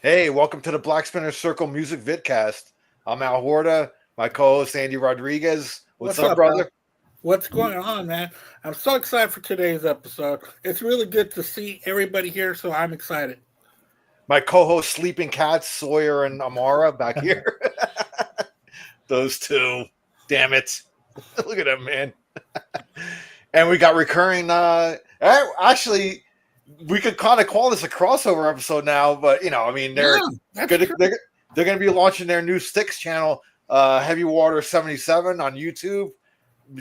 Hey, welcome to the Black Spinner Circle Music Vidcast. I'm Al Horta, my co-host Andy Rodriguez. What's up, brother? Al? What's going on, man? I'm so excited for today's episode. It's really good to see everybody here, so I'm excited. My co-host Sleeping Cats, Sawyer and Amara back here. Those two. Damn it. Look at them, man. And we got recurring actually we could kind of call this a crossover episode now, but they're gonna be launching their new Styx channel, Heavy Water 77 on YouTube.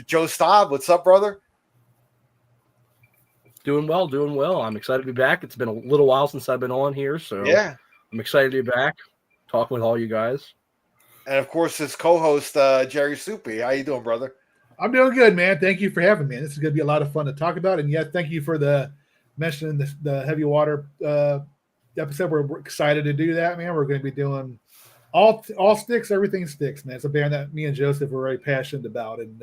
Joe Staub, what's up, brother? Doing well. I'm excited to be back. It's been a little while since I've been on here, so yeah, I'm excited to be back, talking with all you guys. And of course, his co-host Jerry Soupy. How you doing, brother? I'm doing good, man. Thank you for having me. This is going to be a lot of fun to talk about. And yeah, thank you for mentioning the Heavy Water episode. We're excited to do that, man. We're going to be doing all Styx, everything Styx, man. It's a band that me and Joseph are very passionate about, and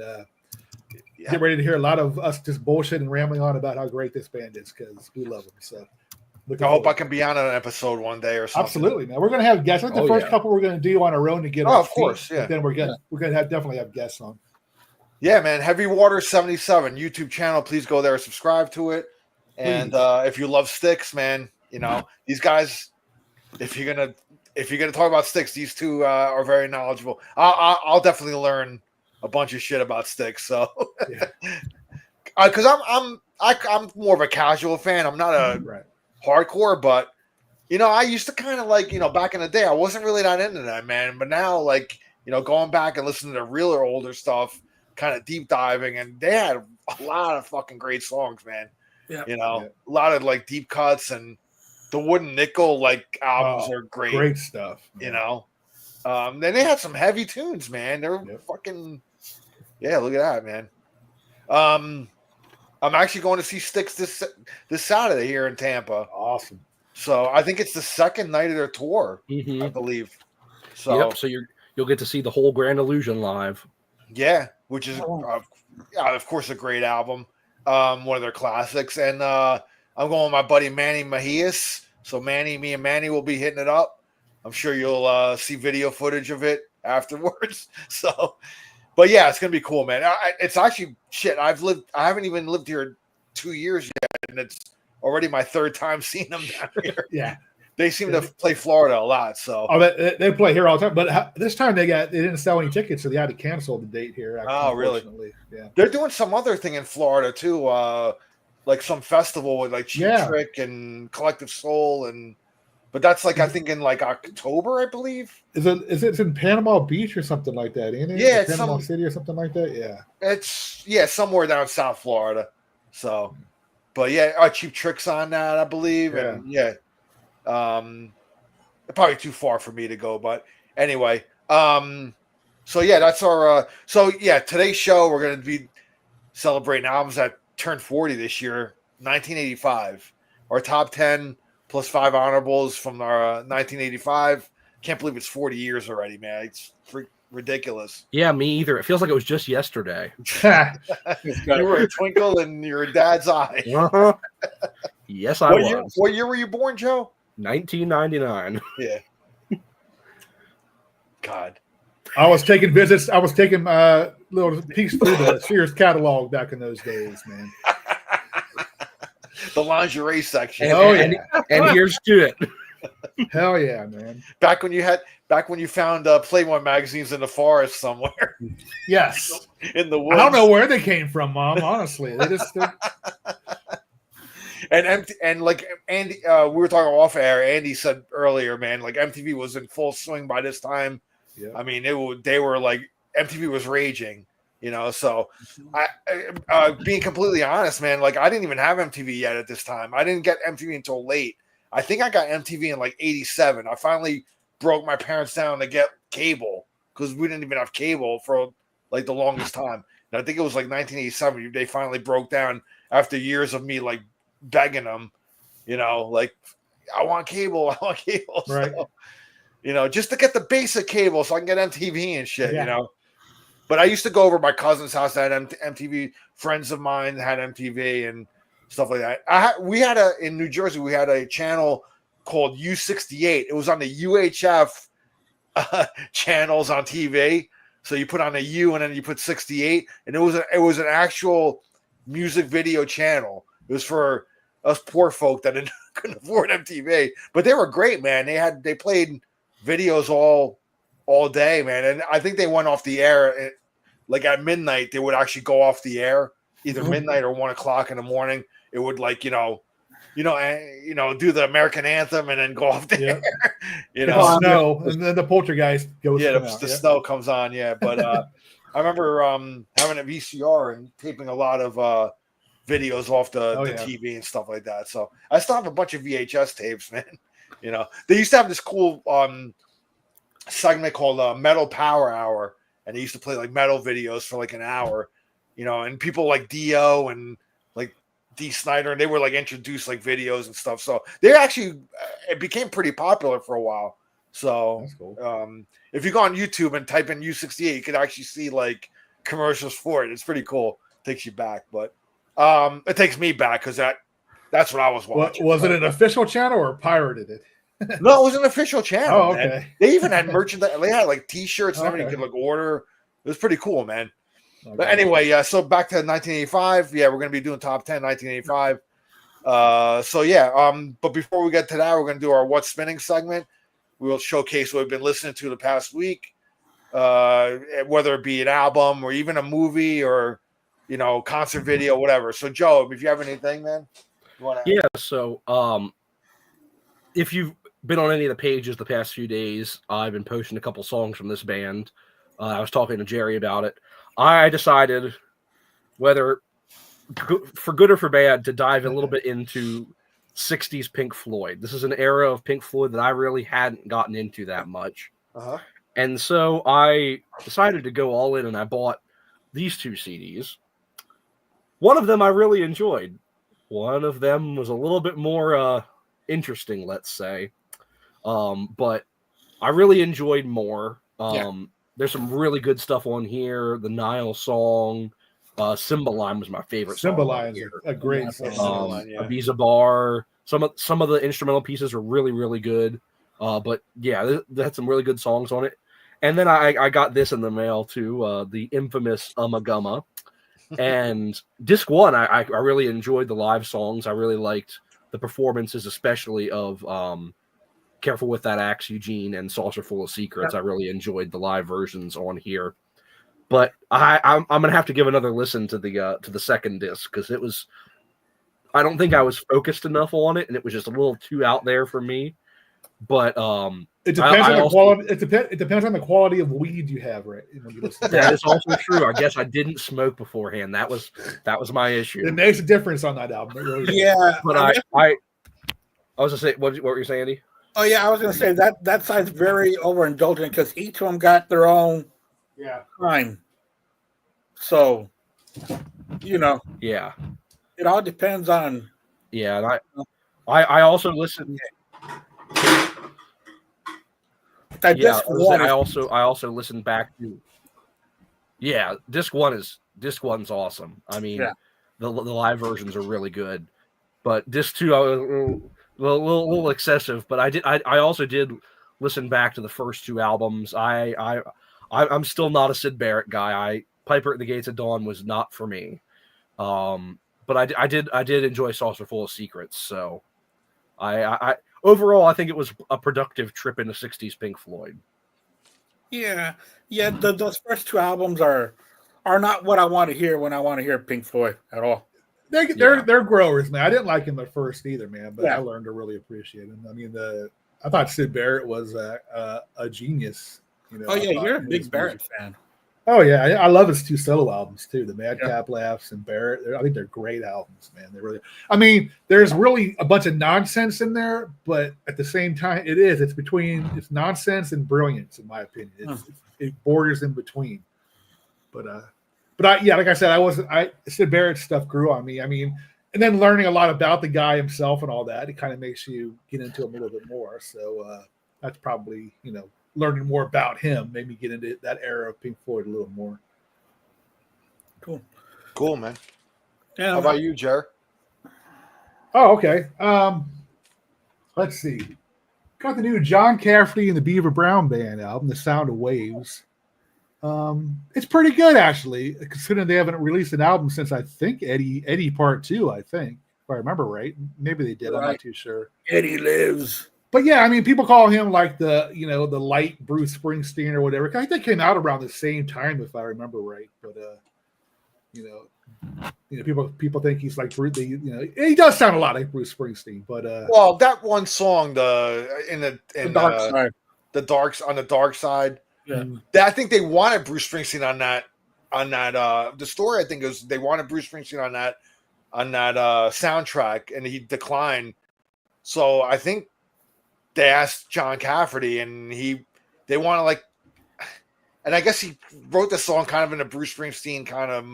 get ready to hear a lot of us just bullshit and rambling on about how great this band is because we love them. So I hope I can be on an episode one day or something. Absolutely, man. We're going to have guests. Like the first couple we're going to do on our own to get. Of course, yeah. Then we're going to definitely have guests on. Yeah, man. Heavy Water 77 YouTube channel. Please go there, subscribe to it. And if you love Styx, man, these guys. If you're gonna talk about Styx, these two are very knowledgeable. I'll definitely learn a bunch of shit about Styx. So, because I'm more of a casual fan. I'm not a hardcore, but I used to kind of like back in the day. I wasn't really that into that, man. But now, going back and listening to realer older stuff, kind of deep diving, and they had a lot of fucking great songs, man. Yeah. A lot of deep cuts, and the Wooden Nickel albums are great. Great stuff. Man. Then they had some heavy tunes, man. They were fucking look at that, man. I'm actually going to see Styx this Saturday here in Tampa. Awesome. So I think it's the second night of their tour, I believe. So so you'll get to see the whole Grand Illusion live. Yeah, which is of course a great album. One of their classics, and I'm going with my buddy Manny Mejias. So me and Manny will be hitting it up. I'm sure you'll see video footage of it afterwards. So, but yeah, it's gonna be cool, man. It's actually shit. I haven't even lived here 2 years yet, and it's already my third time seeing them down here. Yeah, they seem to play Florida a lot. So they play here all the time, but this time they didn't sell any tickets, so they had to cancel the date here. Actually, oh, really? Yeah, they're doing some other thing in Florida too, like some festival with Cheap Trick and Collective Soul, but that's I think in October, I believe. Is it in Panama Beach or something like that? Ain't it? Yeah, it's Panama City or something like that. Yeah, it's somewhere down South Florida. So, but yeah, Cheap Trick's on that, I believe, and probably too far for me to go, but anyway, so yeah, that's our today's show we're going to be celebrating albums that turned 40 this year. 1985, our top 10 plus 5 honorables from our 1985. Can't believe it's 40 years already, man. It's ridiculous. Yeah, me either. It feels like it was just yesterday. You were a twinkle in your dad's eye. Yes, I was. What year were you born, Joe? 1999. Yeah. God. I was taking visits. I was taking little peeks through the Sears catalog back in those days, man. The lingerie section. And here's to it. Hell yeah, man. Back when you found Playboy magazines in the forest somewhere. Yes. In the woods. I don't know where they came from, Mom. Honestly, they just. And Andy, we were talking off air. Andy said earlier, man, MTV was in full swing by this time. Yeah. I mean, they were MTV was raging, So, I being completely honest, man, I didn't even have MTV yet at this time. I didn't get MTV until late. I think I got MTV in '87. I finally broke my parents down to get cable because we didn't even have cable for the longest time. And I think it was 1987. They finally broke down after years of me begging them, I want cable. Right. So, just to get the basic cable so I can get MTV and shit, But I used to go over to my cousin's house that had MTV. Friends of mine had MTV and stuff like that. In New Jersey, we had a channel called U68. It was on the UHF channels on TV. So you put on a U and then you put 68, and it was an actual music video channel. It was for us poor folk that couldn't afford MTV, but they were great, man. They played videos all day, man, and I think they went off the air like at midnight. They would actually go off the air either midnight or 1 o'clock in the morning. It would like do the American anthem and then go off the air. Snow, and then the poltergeist goes. Yeah, the snow comes on. Yeah, but I remember having a VCR and taping a lot of videos off the TV and stuff like that. So I still have a bunch of VHS tapes, man. They used to have this cool segment called Metal Power Hour, and they used to play like metal videos for like an hour, and people like Dio and like D. Snyder, and they were like introduced like videos and stuff. So they actually it became pretty popular for a while. So that's cool. If you go on YouTube and type in U68, you can actually see like commercials for it. It's pretty cool. Takes you back, but it takes me back because that's what I was watching. Was it an official channel or pirated it? No, it was an official channel. Oh, okay. Man. They even had merchandise. They had like T-shirts and everything you could like order. It was pretty cool, man. Okay. But anyway, so back to 1985. Yeah, we're gonna be doing top 10 1985. But before we get to that, we're gonna do our What's Spinning segment. We will showcase what we've been listening to the past week, whether it be an album or even a movie or concert video, whatever. So, Joe, if you have anything, man, you want to? Yeah. So, if you've been on any of the pages the past few days, I've been posting a couple songs from this band. I was talking to Jerry about it. I decided, whether for good or for bad, to dive a little bit into 60s Pink Floyd. This is an era of Pink Floyd that I really hadn't gotten into that much. Uh-huh. And so I decided to go all in, and I bought these two CDs. One of them I really enjoyed. One of them was a little bit more interesting, let's say. But I really enjoyed more. There's some really good stuff on here. The Nile song, Cymbaline was my favorite song. Cymbaline is a great song. Ibiza Bar. Some of the instrumental pieces are really, really good. But yeah, they had some really good songs on it. And then I got this in the mail too, the infamous Ummagumma. And disc one, I really enjoyed the live songs. I really liked the performances, especially of Careful with That Axe, Eugene, and Saucer Full of Secrets. I really enjoyed the live versions on here. But I'm gonna have to give another listen to the second disc, because it was, I don't think I was focused enough on it, and it was just a little too out there for me. But it depends on the quality. It depends on the quality of weed you have, right? When you listen. That is also true. I guess I didn't smoke beforehand. That was my issue. It makes a difference on that album. It really does. Yeah, but I was gonna say, what were you saying, Andy? Oh yeah, I was gonna say that side's very overindulgent, because each of them got their own time. So, Yeah. It all depends on. Yeah, and I also listened. I also listened back to. Yeah, disc one's awesome. I mean, the live versions are really good, but disc two, I was a little excessive. But I also did listen back to the first two albums. I'm still not a Sid Barrett guy. Piper at the Gates of Dawn was not for me. But I did enjoy Saucer Full of Secrets. So I overall, I think it was a productive trip into 60s Pink Floyd. Yeah. Those first two albums are not what I want to hear when I want to hear Pink Floyd at all. They're growers, man. I didn't like him at first either, man, but I learned to really appreciate him. I mean, I thought Sid Barrett was a genius. Oh yeah, you're a big Barrett fan. Oh yeah, I love his two solo albums too, the Madcap Laughs and Barrett. I think they're great albums, man. They really. I mean, there's really a bunch of nonsense in there, but at the same time, it's nonsense and brilliance, in my opinion. It borders in between. But like I said, Sid Barrett's stuff grew on me. I mean, and then learning a lot about the guy himself and all that, it kind of makes you get into him a little bit more. So that's probably, learning more about him made me get into that era of Pink Floyd a little more. Cool, man. Yeah, how about you, Jer? Oh, okay. Like Let's see. Got the new John Cafferty and the Beaver Brown Band album, The Sound of Waves. It's pretty good, actually, considering they haven't released an album since, I think, Eddie Part 2, I think, if I remember right. Maybe they did. Right. I'm not too sure. Eddie lives. But yeah, I mean, people call him like the light Bruce Springsteen or whatever. I think they came out around the same time, if I remember right. But people think he's like Bruce. He does sound a lot like Bruce Springsteen. But well, that one song, the dark side, on the dark side. Yeah, I think they wanted Bruce Springsteen on that. The story I think is they wanted Bruce Springsteen on that soundtrack, and he declined. So I think they asked John Cafferty, and they want to like, and I guess he wrote the song kind of in a Bruce Springsteen kind of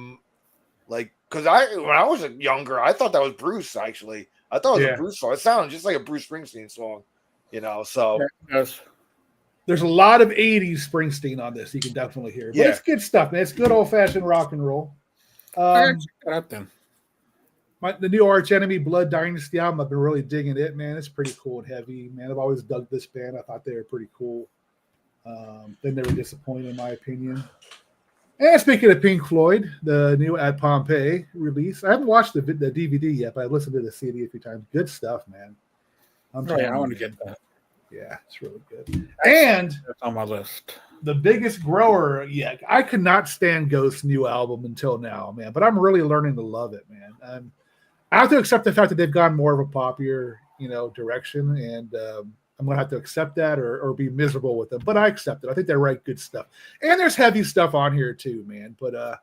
like, because when I was younger, I thought that was Bruce. Actually, I thought it was a Bruce song. It sounded just like a Bruce Springsteen song, So yes. There's a lot of 80s Springsteen on this. You can definitely hear. But it's good stuff, man. It's good old-fashioned rock and roll. The new Arch Enemy Blood Dynasty album, I've been really digging it, man. It's pretty cool and heavy, man. I've always dug this band. I thought they were pretty cool. They never disappointed, in my opinion. And speaking of Pink Floyd, the new At Pompeii release. I haven't watched the DVD yet, but I've listened to the CD a few times. Good stuff, man. I want to get that. Yeah, it's really good. And that's on my list. The biggest grower yet. I could not stand Ghost's new album until now, man. But I'm really learning to love it, man. I have to accept the fact that they've gone more of a popular, direction, and I'm going to have to accept that or be miserable with them. But I accept it. I think they write good stuff, and there's heavy stuff on here too, man. But I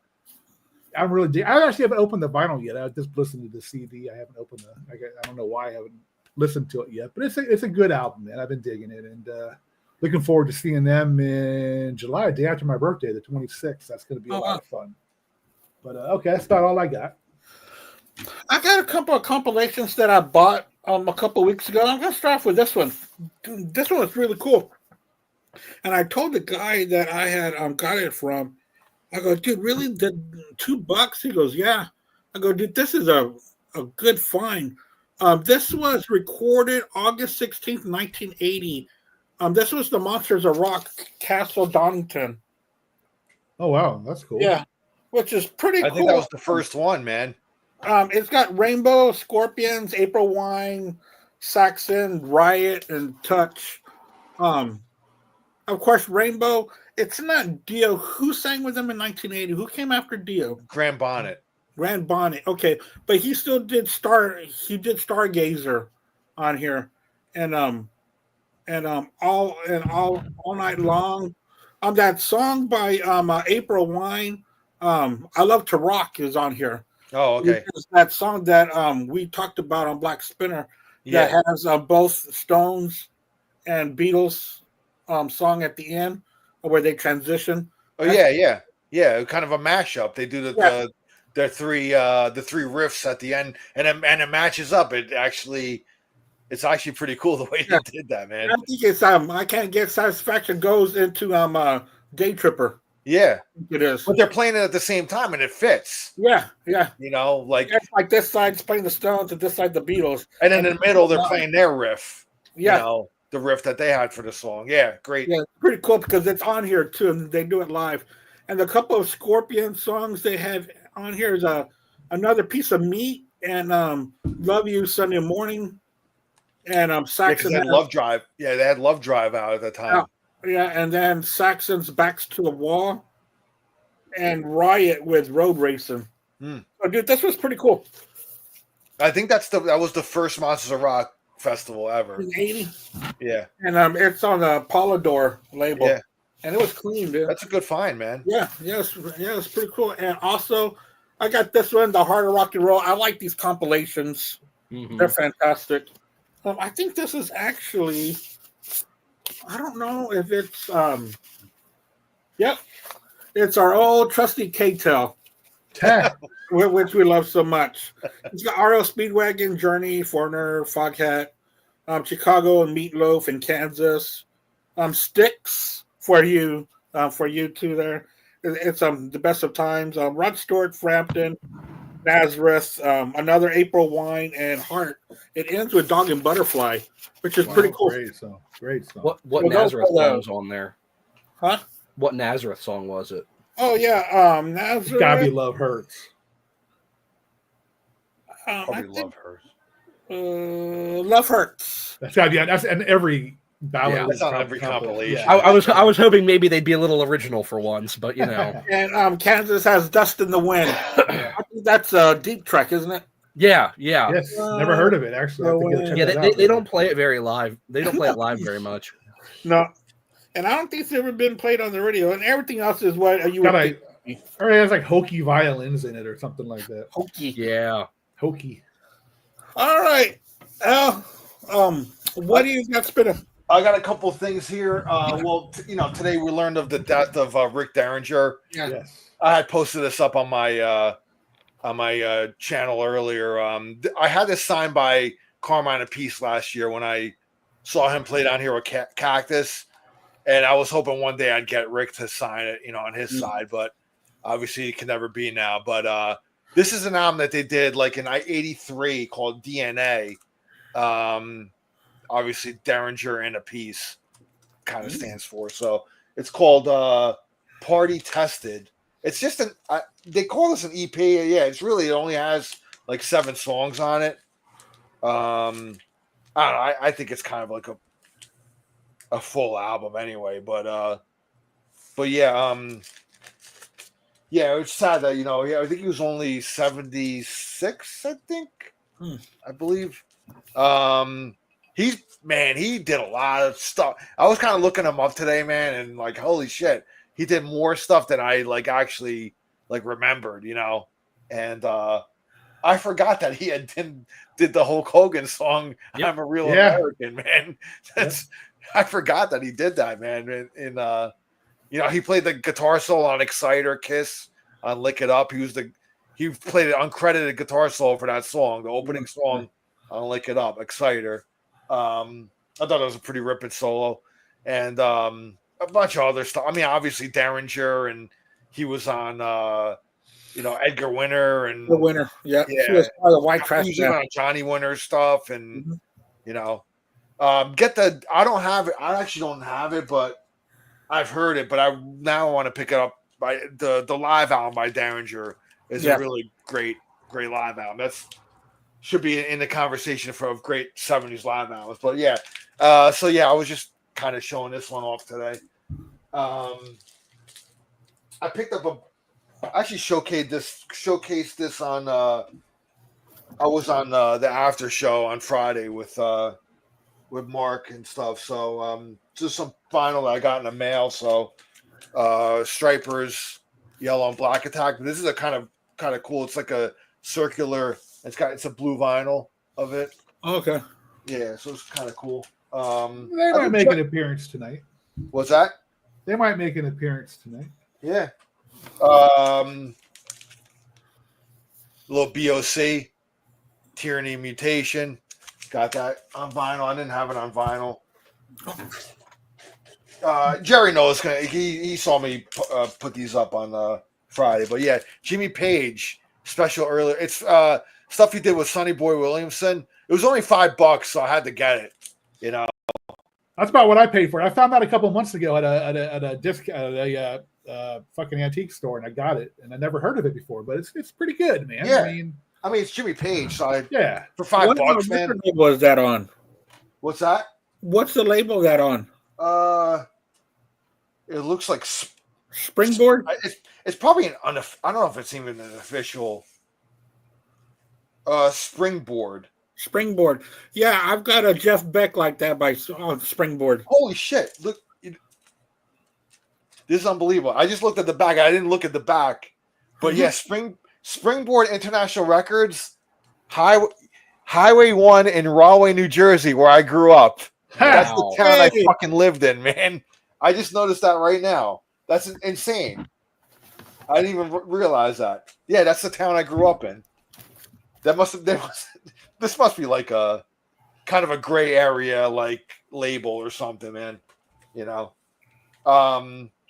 actually haven't opened the vinyl yet. I just listened to the CD. I haven't opened I don't know why I haven't listened to it yet, but it's a good album, man. I've been digging it, and looking forward to seeing them in July, day after my birthday, the 26th. That's going to be a lot of fun. But okay, that's about all I got. I got a couple of compilations that I bought a couple of weeks ago. I'm going to start off with this one. This one was really cool. And I told the guy that I had got it from, I go, dude, really? The $2? He goes, yeah. I go, dude, this is a good find. This was recorded August 16th, 1980. This was the Monsters of Rock, Castle Donington. Oh, wow. That's cool. Yeah, which is pretty cool. I think that was the first one, man. It's got Rainbow, Scorpions, April Wine, Saxon, Riot, and Touch. Of course, Rainbow, it's not Dio. Who sang with them in 1980? Who came after Dio? Grand Bonnet. Okay, but he still did Stargazer on here, and all night long. That song by April Wine, I Love to Rock is on here. Oh, okay. That song that we talked about on Black Spinner that has both Stones and Beatles song at the end where they transition. Oh, yeah, kind of a mashup. They do the three riffs at the end, and it matches up. It's actually pretty cool the way they did that, man. I think it's I Can't Get Satisfaction goes into Day Tripper. Yeah, it is. But they're playing it at the same time, and it fits. Yeah. Like it's like this side's playing the Stones, and this side the Beatles, and then in the middle they're playing their riff. Yeah, the riff that they had for the song. Yeah, great. Yeah, pretty cool because it's on here too, and they do it live. And the couple of Scorpion songs they have on here is Another Piece of Meat and Love You Sunday Morning and Saxon. They had Love Drive. Yeah, they had Love Drive out at the time. Yeah, and then Saxon's Backs to the Wall and Riot with Road Racing. So, dude, this was pretty cool. I think that was the first Monsters of Rock festival ever. In 80? Yeah. And it's on the Polydor label. Yeah. And it was clean, dude. That's a good find, man. It's pretty cool. And also, I got this one, The Heart of Rock and Roll. I like these compilations. Mm-hmm. They're fantastic. I think this is actually, I don't know if it's, it's our old trusty K-Tel, which we love so much. It's got RL Speedwagon, Journey, Foreigner, Foghat, Chicago and Meatloaf in Kansas, Styx for you two there. It's the best of times. Rod Stewart, Frampton, Nazareth, Another April Wine, and Heart. It ends with Dog and Butterfly, which is pretty cool. Great song. Great song. What Well, Nazareth those are the- song's on there? Huh? What Nazareth song was it? Oh yeah, Nazareth. Gotta be Love Hurts. I Probably think, love hers. Love Hurts. That's gotta be. That's in every ballad. Yeah, that's on every compilation. I was hoping maybe they'd be a little original for once, but you know. And Kansas has Dust in the Wind. I think that's a Deep Trek, isn't it? Yeah. Yes, never heard of it actually. I have to go check Yeah, that out. they don't play it very live. They don't play it live very much. No. And I don't think it's ever been played on the radio. And everything else is what you Got would think. or it has like hokey violins in it or something like that. Hokey. Yeah. Hokey. All right. What do you got spinning? I got a couple things here. Today we learned of the death of Rick Derringer. Yeah. Yes. I had posted this up on my channel earlier. I had this signed by Carmine Apiece last year when I saw him play down here with Cactus, and I was hoping one day I'd get Rick to sign it, on his side, but obviously it can never be now. But this is an album that they did like in '83 called DNA. Obviously Derringer and Apiece kind of stands for. So it's called Party Tested. It's just they call this an EP. Yeah, it only has like 7 songs on it. I don't know. I think it's kind of like a full album anyway, but yeah, it's sad that I think he was only 76. I think, I believe. He did a lot of stuff. I was kind of looking him up today, man, and like, holy shit, he did more stuff than I actually remembered, and I forgot that he did the Hulk Hogan song. Yep. I'm a Real American, man. I forgot that he did that, man. And he played the guitar solo on Exciter, Kiss, on Lick It Up. He played an uncredited guitar solo for that song, the opening song on Lick It Up, Exciter. I thought it was a pretty ripping solo, and a bunch of other stuff. I mean, obviously Derringer, and he was on Edgar Winter and the Winter. Yeah. He was part of the White Trash. He was on Johnny Winter stuff, and I don't have it. I actually don't have it, but I've heard it. But I now want to pick it up. By the live album by Derringer is a really great live album. That's should be in the conversation for great 70s live albums. But yeah, I was just kind of showing this one off today. I picked up I actually showcased this on I was on the after show on Friday with Mark and stuff. So just some vinyl that I got in the mail. So Stripers Yellow and Black Attack. But this is a kind of cool. It's like a circular. It's a blue vinyl of it. Okay. Yeah, so it's kind of cool. They might make an appearance tonight. What's that? They might make an appearance tonight. Yeah. Little BOC, Tyranny Mutation. Got that on vinyl. I didn't have it on vinyl. Jerry knows. He saw me put these up on Friday. But yeah, Jimmy Page special earlier. It's stuff he did with Sonny Boy Williamson. It was only $5, so I had to get it. That's about what I paid for it. I found that a couple months ago at a discount at a fucking antique store, and I got it. And I never heard of it before, but it's pretty good, man. Yeah. I mean, it's Jimmy Page, so for $5, man. What label is that on? What's that? What's the label that on? It looks like Springboard. It's probably I don't know if it's even an official. Springboard. Springboard. Yeah, I've got a Jeff Beck like that by Springboard. Holy shit! Look, this is unbelievable. I just looked at the back. I didn't look at the back, but yeah, Springboard International Records, Highway 1 in Rahway, New Jersey, where I grew up. That's the town I fucking lived in, man. I just noticed that right now. That's insane. I didn't even realize that. Yeah, that's the town I grew up in. This must be like a kind of a gray area like label or something, man.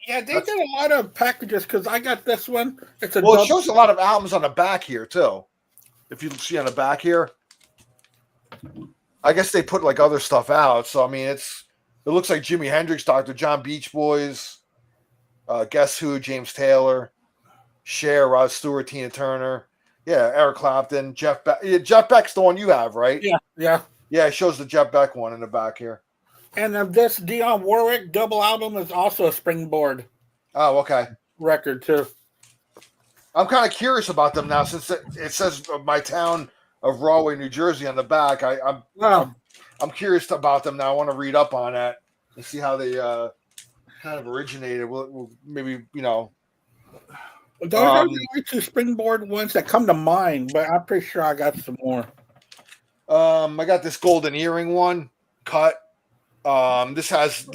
Yeah, they did a lot of packages because I got this one. It's a It shows a lot of albums on the back here too. If you see on the back here, I guess they put like other stuff out. So I mean, it looks like Jimi Hendrix, Dr. John, Beach Boys, Guess Who, James Taylor, Cher, Rod Stewart, Tina Turner, Eric Clapton, Jeff Beck. Yeah, Jeff Beck's the one you have, right? Yeah. It shows the Jeff Beck one in the back here. And this Dionne Warwick double album is also a Springboard. Oh, okay. Record too. I'm kind of curious about them now since it says my town of Rahway, New Jersey on the back. I'm curious about them now. I want to read up on that and see how they kind of originated. We'll maybe, Those are the only two Springboard ones that come to mind, but I'm pretty sure I got some more. I got this golden earring one cut. This has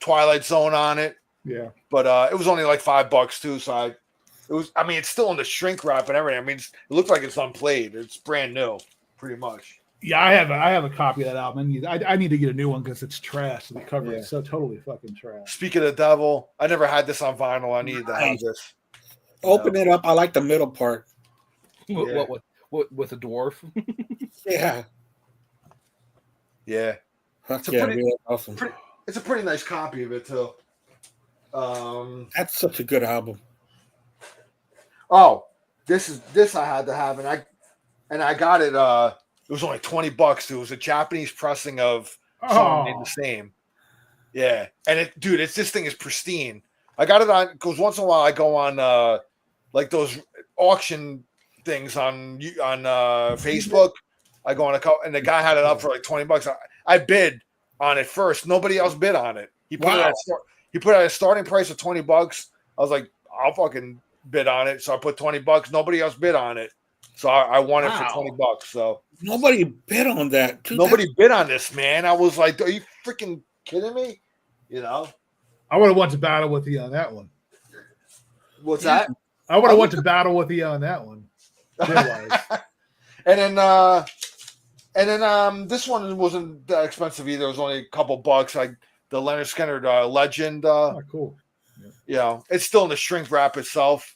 Twilight Zone on it. Yeah. But it was only like $5 too, so it's still in the shrink wrap and everything. I mean, it looks like it's unplayed. It's brand new, pretty much. Yeah, I have a copy of that album. I need to get a new one because it's trash. The cover is so totally fucking trash. Speak of the Devil, I never had this on vinyl. I needed to have this. Open it up. I like the middle part. What with a dwarf? Yeah. Yeah. It's really awesome. It's a pretty nice copy of it too. That's such a good album. Oh, this I had to have, and I got it. It was only $20 too. It was a Japanese pressing of Song Made the Same. Yeah, and this thing is pristine. I got it on because once in a while I go on like those auction things on Facebook. I go on a couple, and the guy had it up for like $20. I bid on it first. Nobody else bid on it. He put it at a starting price of $20. I was like, I'll fucking bid on it. So I put $20. Nobody else bid on it. So I won it for $20. So nobody bid on that. Dude, nobody bid on this, man. I was like, are you freaking kidding me? You know? I would have wanted to battle with you on that one. What's that? I would have wanted to battle with you on that one. And then this one wasn't that expensive either. It was only a couple bucks. The Leonard Skynyrd Legend. Cool. It's still in the shrink wrap itself.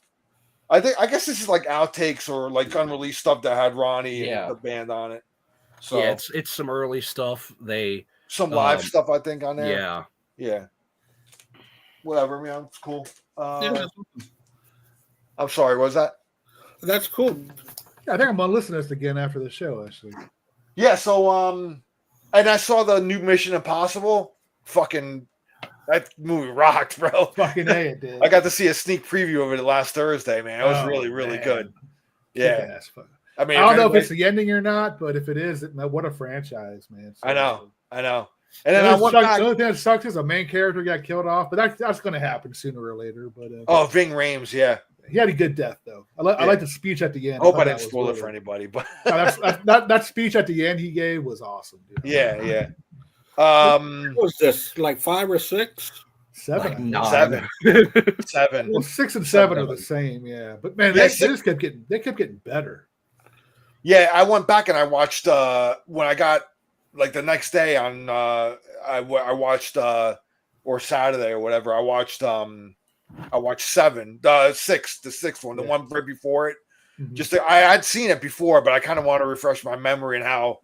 I guess this is like outtakes or like unreleased stuff that had Ronnie and the band on it. So yeah, it's some early stuff. Some live stuff I think on there. Yeah. Whatever, man. It's cool. I'm sorry. What was that? That's cool. Yeah, I think I'm gonna listen to this again after the show. Actually. Yeah. So and I saw the new Mission Impossible. Fucking. That movie rocked, bro. Fucking A, it did. I got to see a sneak preview of it last Thursday, man. It was really good. Yeah. I mean, I don't know if it's the ending or not, but if it is, what a franchise, man. I know. And then I went back. The only thing that sucks is a main character got killed off, but that's going to happen sooner or later. But Ving Rhames, yeah. He had a good death, though. I like the speech at the end. I hope I didn't spoil it for anybody, but that speech at the end he gave was awesome, dude. Yeah. What was this, like 5 or 6? 7. Like 7. Well, 6 and 7 are the same, yeah. But man, they just kept getting better. Yeah, I went back and I watched when I got like the next day on I watched or Saturday or whatever. I watched 7, the sixth one, the one right before it. Mm-hmm. Just I had seen it before, but I kind of want to refresh my memory and how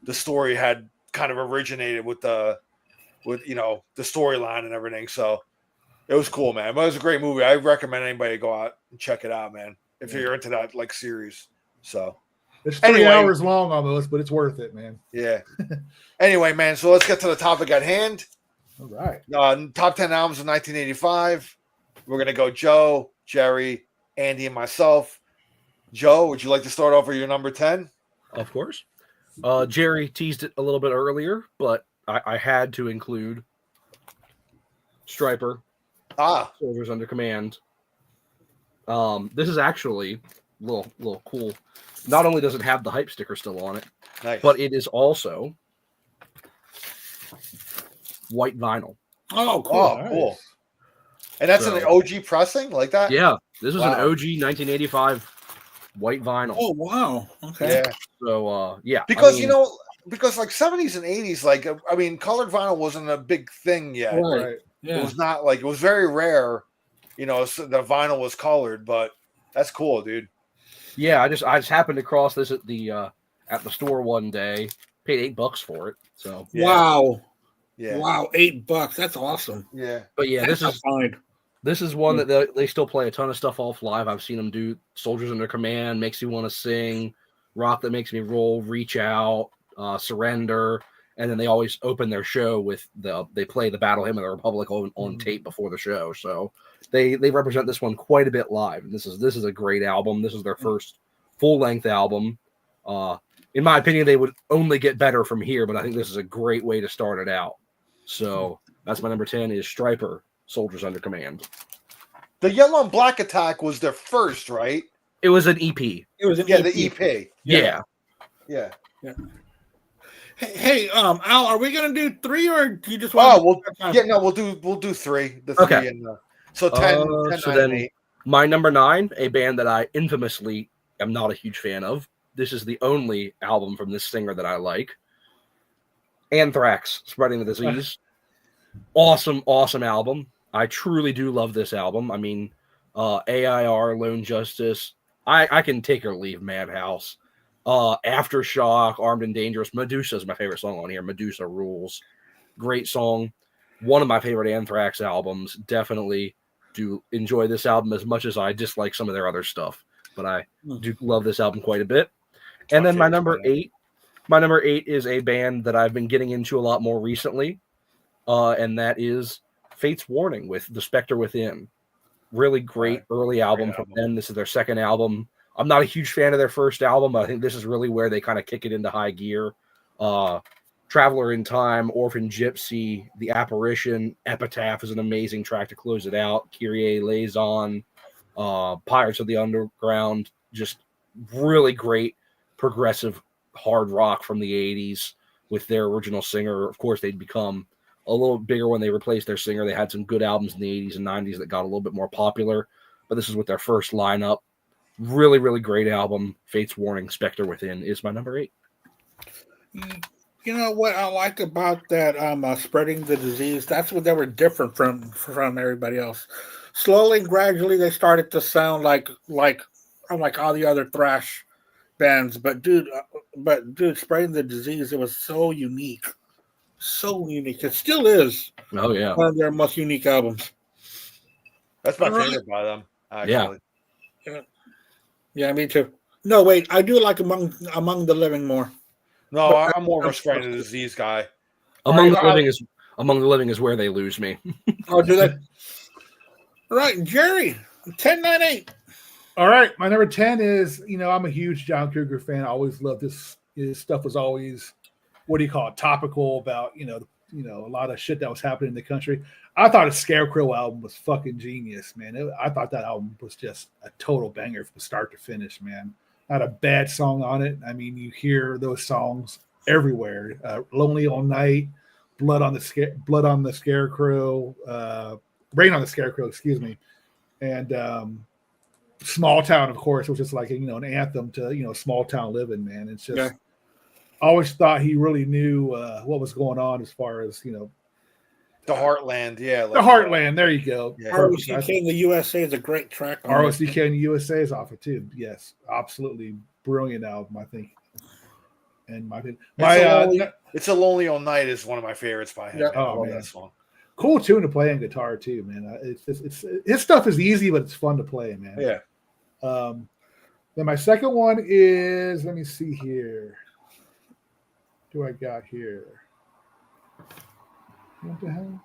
the story had kind of originated with the storyline and everything. So it was cool, man. But it was a great movie. I recommend anybody go out and check it out, man. If you're into that like series. So it's 3 hours long almost, but it's worth it, man. Yeah. Anyway, man, so let's get to the topic at hand. All right. Top 10 albums of 1985. We're gonna go Joe, Jerry, Andy, and myself. Joe, would you like to start off with your number 10? Of course. Jerry teased it a little bit earlier, but I had to include Stryper. Soldiers Under Command. This is actually a little cool. Not only does it have the hype sticker still on it, nice, but it is also white vinyl. Oh, cool. Oh, cool. And that's an OG pressing like that? Yeah, this is an OG 1985 white vinyl. Oh, wow. Okay. Yeah. So, Because, because like 70s and 80s, like, I mean, colored vinyl wasn't a big thing yet. Right. Yeah. It was not like, it was very rare, you know, so the vinyl was colored, but that's cool, dude. Yeah, I just happened to cross this at the store one day. Paid $8 for it. So Yeah. Wow. Yeah. Wow, $8. That's awesome. Yeah. but yeah, That's fine. this is one that they still play a ton of stuff off live. I've seen them do Soldiers Under Command, Makes You Want to Sing, Rock That Makes Me Roll, Reach Out, Surrender, and then they always open their show with they play the Battle Hymn of the Republic on tape before the show. So they represent this one quite a bit live. And this is a great album. This is their first full-length album. In my opinion, they would only get better from here, but I think this is a great way to start it out. So that's my number 10 is Stryper, Soldiers Under Command. The Yellow and Black Attack was their first, right? It was an EP. It was an Yeah, EP. the EP. Yeah. Yeah. Hey, Al, are we gonna do 3 or do you just want? We'll do 3. The 3 Okay. and so 10, 10 so 9, then and 8. my number 9, a band that I infamously am not a huge fan of. This is the only album from this singer that I like. Anthrax, Spreading the Disease. Awesome album. I truly do love this album. I mean, AIR, Lone Justice. I can take or leave Madhouse. Aftershock, Armed and Dangerous. Medusa is my favorite song on here. Medusa rules. Great song. One of my favorite Anthrax albums. Definitely do enjoy this album as much as I dislike some of their other stuff. But I do love this album quite a bit. And then my number 8 is a band that I've been getting into a lot more recently. And that is Fate's Warning with The Spectre Within. Really great early album from them. This is their second album. I'm not a huge fan of their first album, but I think this is really where they kind of kick it into high gear. Traveler in Time, Orphan Gypsy, The Apparition, Epitaph is an amazing track to close it out. Kyrie Liaison, Pirates of the Underground, just really great progressive hard rock from the 80s with their original singer. Of course, they'd become a little bigger when they replaced their singer. They had some good albums in the 80s and 90s that got a little bit more popular, but this is with their first lineup. Really, really great album. Fate's Warning, Spectre Within is my number 8. You know what I like about that Spreading the Disease? That's what they were different from everybody else. Slowly and gradually, they started to sound like all the other thrash bands. But dude, Spreading the Disease, it was so unique. So unique. It still is. Oh, yeah. One of their most unique albums. That's my favorite by them, actually. Yeah, me too. No, wait, I do like Among the Living more. No, I'm more of a Spreading the Disease guy. Among the Living is where they lose me. Oh, do they? All right, Jerry, 10-9-8. All right, my number 10 is, I'm a huge John Cougar fan. I always loved this. His stuff was always, topical about, a lot of shit that was happening in the country. I thought his Scarecrow album was fucking genius, man. I thought that album was just a total banger from start to finish, man. Not a bad song on it. I mean, you hear those songs everywhere. Lonely All Night, Blood on the Scarecrow, Rain on the Scarecrow, excuse me. And Small Town, of course, which is like, an anthem to, small town living, man. It's just, I always thought he really knew what was going on as far as, The Heartland, yeah. the Heartland, there you go. Yeah. ROCK in the USA is a great track. ROCK in the USA is off it too. Yes, absolutely brilliant album, I think. And It's a Lonely All Night is one of my favorites by him. Yeah. I love that song. Cool tune to play on guitar too, man. It's his stuff is easy, but it's fun to play, man. Yeah. Then my second one is, let me see here. What do I got here? What the hell?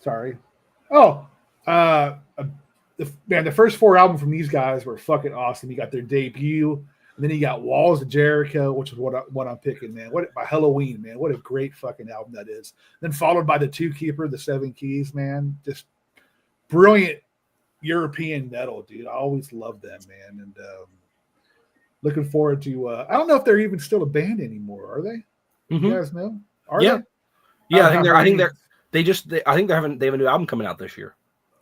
Sorry. Oh, the first 4 albums from these guys were fucking awesome. You got their debut, and then you got Walls of Jericho, which is what I'm picking, man. By Halloween, man. What a great fucking album that is. Then followed by the Two Keeper, the 7 Keys, man. Just brilliant European metal, dude. I always loved that, man. And looking forward to. I don't know if they're even still a band anymore. Are they? Mm-hmm. You guys know? Yeah. They? Yeah, I think they have a new album coming out this year.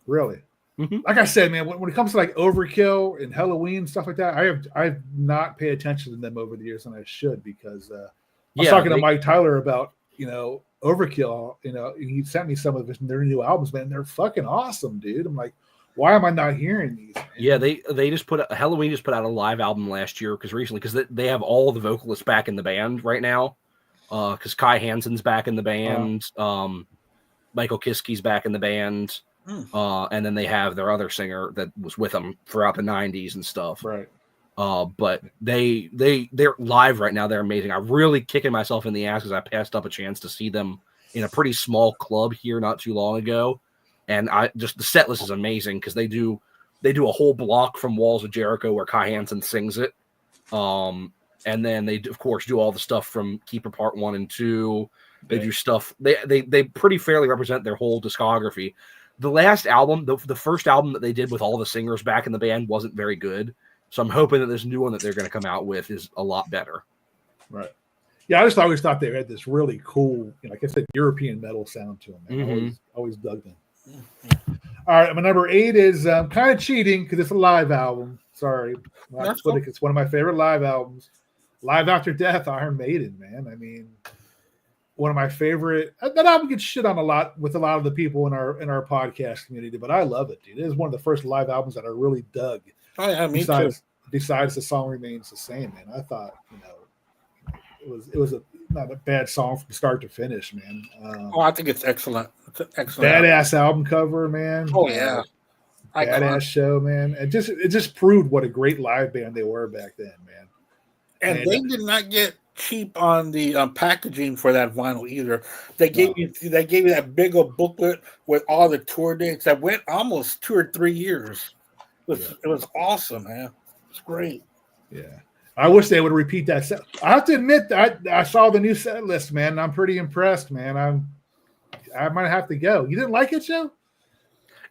Really? Mm-hmm. Like I said, man, when it comes to like Overkill and Halloween stuff like that, I've not paid attention to them over the years, and I should, because I was talking to Mike Tyler about Overkill. You know, he sent me some of their new albums, man. They're fucking awesome, dude. I'm like, why am I not hearing these? Man? Yeah, they just Halloween just put out a live album last year because they have all the vocalists back in the band right now. Because Kai Hansen's back in the band, Michael Kiskey's back in the band, and then they have their other singer that was with them throughout the '90s and stuff. Right. But they're live right now. They're amazing. I'm really kicking myself in the ass because I passed up a chance to see them in a pretty small club here not too long ago, and the set list is amazing because they do a whole block from Walls of Jericho where Kai Hansen sings it. And then they, of course, do all the stuff from Keeper Part 1 and 2. They do stuff. They pretty fairly represent their whole discography. The last album, the first album that they did with all the singers back in the band wasn't very good. So I'm hoping that this new one that they're going to come out with is a lot better. Right. Yeah, I just always thought they had this really cool, like I said, European metal sound to them. Man. I always dug them. All right, my number 8 is kind of cheating because it's a live album. Sorry. It's one of my favorite live albums. Live After Death, Iron Maiden, man. I mean, one of my favorite. That album gets shit on a lot with a lot of the people in our podcast community, but I love it, dude. It is one of the first live albums that I really dug. Oh yeah, me too. Besides the song remains the same, man. I thought, it was not a bad song from start to finish, man. I think it's excellent. It's an excellent badass album cover, man. Oh yeah, badass show, man. It just proved what a great live band they were back then, man. And they did not get cheap on the packaging for that vinyl either. They gave you that big old booklet with all the tour dates that went almost 2 or 3 years. It was awesome, man. It's great. Yeah. I wish they would repeat that set. I have to admit that I saw the new set list, man. And I'm pretty impressed, man. I might have to go. You didn't like it, Joe?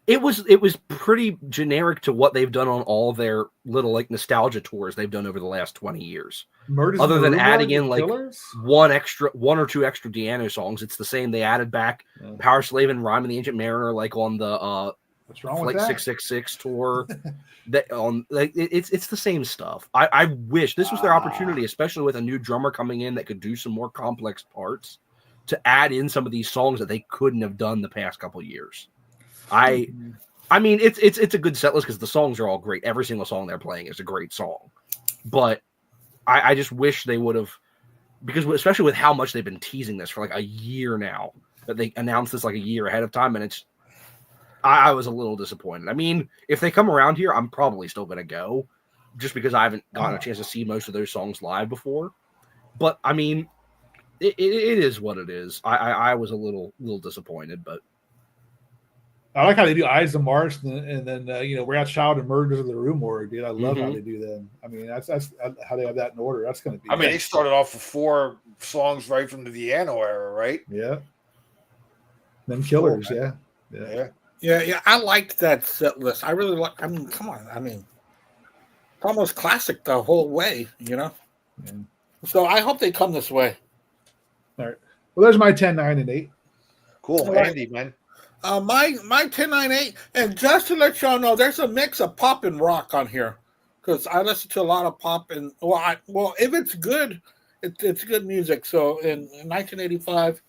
It was pretty generic to what they've done on all their little nostalgia tours they've done over the last 20 years. Other than adding in one or two extra Deano songs, it's the same. They added back Power Slave and Rhyme of the Ancient Mariner on the what's wrong with that? 666 tour. It's the same stuff. I wish this was their opportunity, especially with a new drummer coming in that could do some more complex parts, to add in some of these songs that they couldn't have done the past couple of years. I mean, it's a good set list because the songs are all great. Every single song they're playing is a great song. But I just wish they would have, because especially with how much they've been teasing this for a year now, that they announced this a year ahead of time, and I was a little disappointed. I mean, if they come around here, I'm probably still going to go, just because I haven't gotten a chance to see most of those songs live before. But I mean, it is what it is. I was a little disappointed, but. I like how they do Eyes of March and then We're Out Child and Murders of the Rue Morgue, dude. I love how they do them. I mean, that's how they have that in order. That's going to be. I mean, they started off with 4 songs right from the Deano era, right? Yeah. Then Killers, Yeah. I liked that set list. I really like. I mean, come on. I mean, almost classic the whole way, Yeah. So I hope they come this way. All right. Well, there's my 10, 9, and 8. Cool, Andy, man. My 10, 9, 8, and just to let y'all know, there's a mix of pop and rock on here, because I listen to a lot of pop and if it's good, it's good music. So in 1985,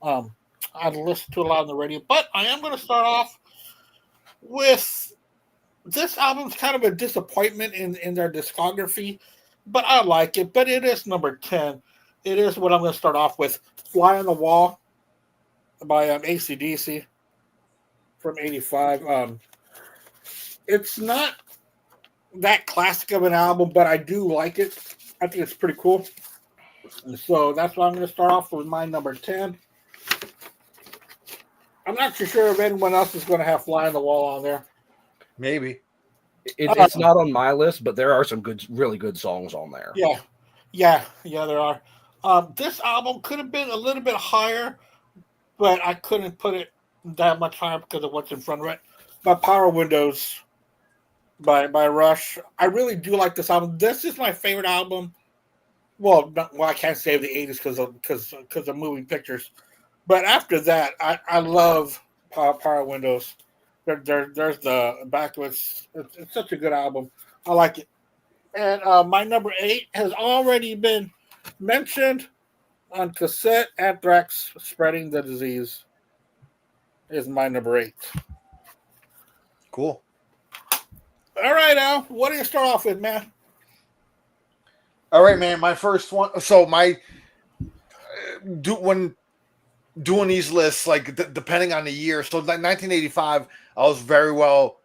I listened to a lot on the radio, but I am going to start off with this album's kind of a disappointment in their discography, but I like it. But it is number 10. It is what I'm going to start off with. Fly on the Wall by AC/DC from 85. It's not that classic of an album, but I do like it. I think it's pretty cool. And so that's why I'm going to start off with my number 10. I'm not too sure if anyone else is going to have Fly on the Wall on there. Maybe. It's not on my list, but there are some really good songs on there. Yeah, there are. This album could have been a little bit higher, but I couldn't put it that much higher because of what's in front of it. But Power Windows by Rush. I really do like this album. This is my favorite album. Well, I can't say the 80s because of moving pictures. But after that, I love Power Windows. There's the back of it. It's such a good album. I like it. And my number 8 has already been mentioned, On cassette, Anthrax Spreading the Disease is my number 8. Cool. All right, Al, what do you start off with, man? All right, man. My first one. So when doing these lists, like depending on the year. So like 1985, I was very well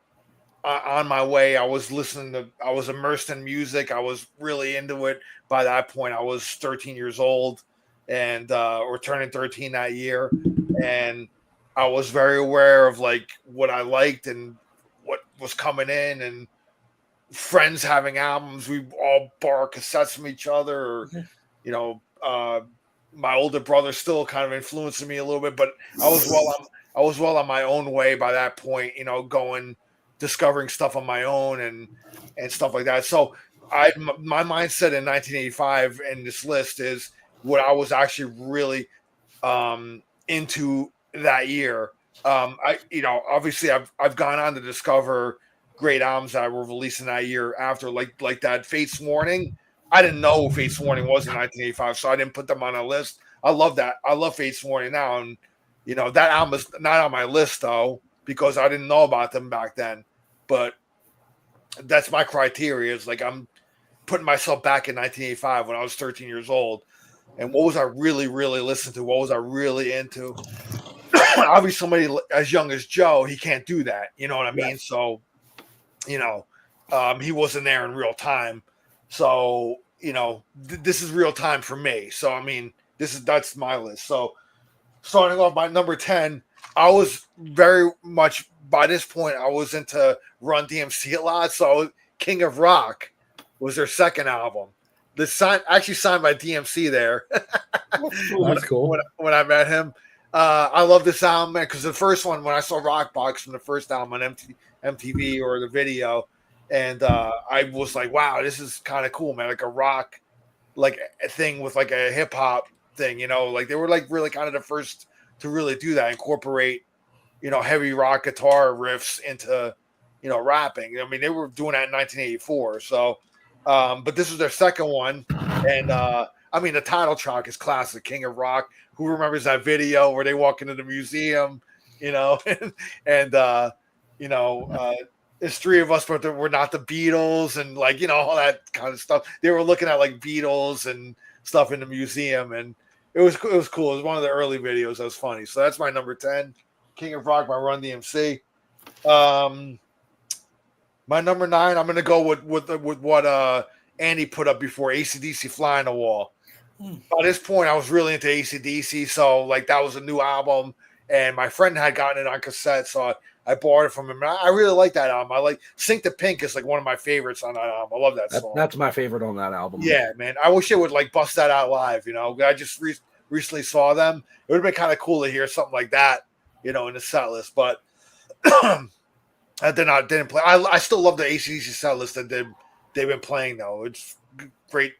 on my way. I was immersed in music. I was really into it. By that point, I was 13 years old, and or turning 13 that year, and I was very aware of like what I liked and what was coming in, and friends having albums. We all borrow cassettes from each other, or you know, my older brother still kind of influencing me a little bit, but I was well on my own way by that point. You know, discovering stuff on my own and stuff like that. So my mindset in 1985 in this list is what I was actually really into that year. Obviously I've gone on to discover great albums that were released in that year after, like that Fate's Warning. I didn't know who Fate's Warning was in 1985, so I didn't put them on a list. I love that. I love Fate's Warning now, and that album is not on my list though because I didn't know about them back then. But that's my criteria. Is like I'm putting myself back in 1985 when I was 13 years old, and what was I really, really listening to? What was I really into? Obviously, somebody as young as Joe, he can't do that. You know what I mean? So, he wasn't there in real time. So, this is real time for me. So, I mean, that's my list. So, starting off my number 10, I was very much, by this point, I was into Run DMC a lot. So, King of Rock was their second album. Actually signed by DMC there. That's cool. When I met him. I love this album, man, because the first one, when I saw Rockbox from the first album on MTV or the video, and I was like, wow, this is kind of cool, man. Like a rock, like a thing with like a hip hop thing, like they were like really kind of the first to really do that, incorporate, heavy rock guitar riffs into, rapping. I mean, they were doing that in 1984. So, but this was their second one. And, I mean, the title track is classic, King of Rock. Who remembers that video where they walk into the museum, and there's three of us, but we're not the Beatles, and like, all that kind of stuff. They were looking at like Beatles and stuff in the museum, and it was cool. It was one of the early videos that was funny. So that's my number 10, King of Rock by Run DMC. My number 9, I'm gonna go with what Andy put up before, AC/DC Fly on the Wall. By this point, I was really into AC/DC, so like that was a new album, and my friend had gotten it on cassette, so I borrowed it from him. And I really like that album. I like Sink to Pink is like one of my favorites on that album. I love that song. That's my favorite on that album. Yeah, man. I wish it would like bust that out live. I just recently saw them. It would have been kind of cool to hear something like that, in the set list. But I didn't play. I still love the AC/DC set list that they've been playing though. It's great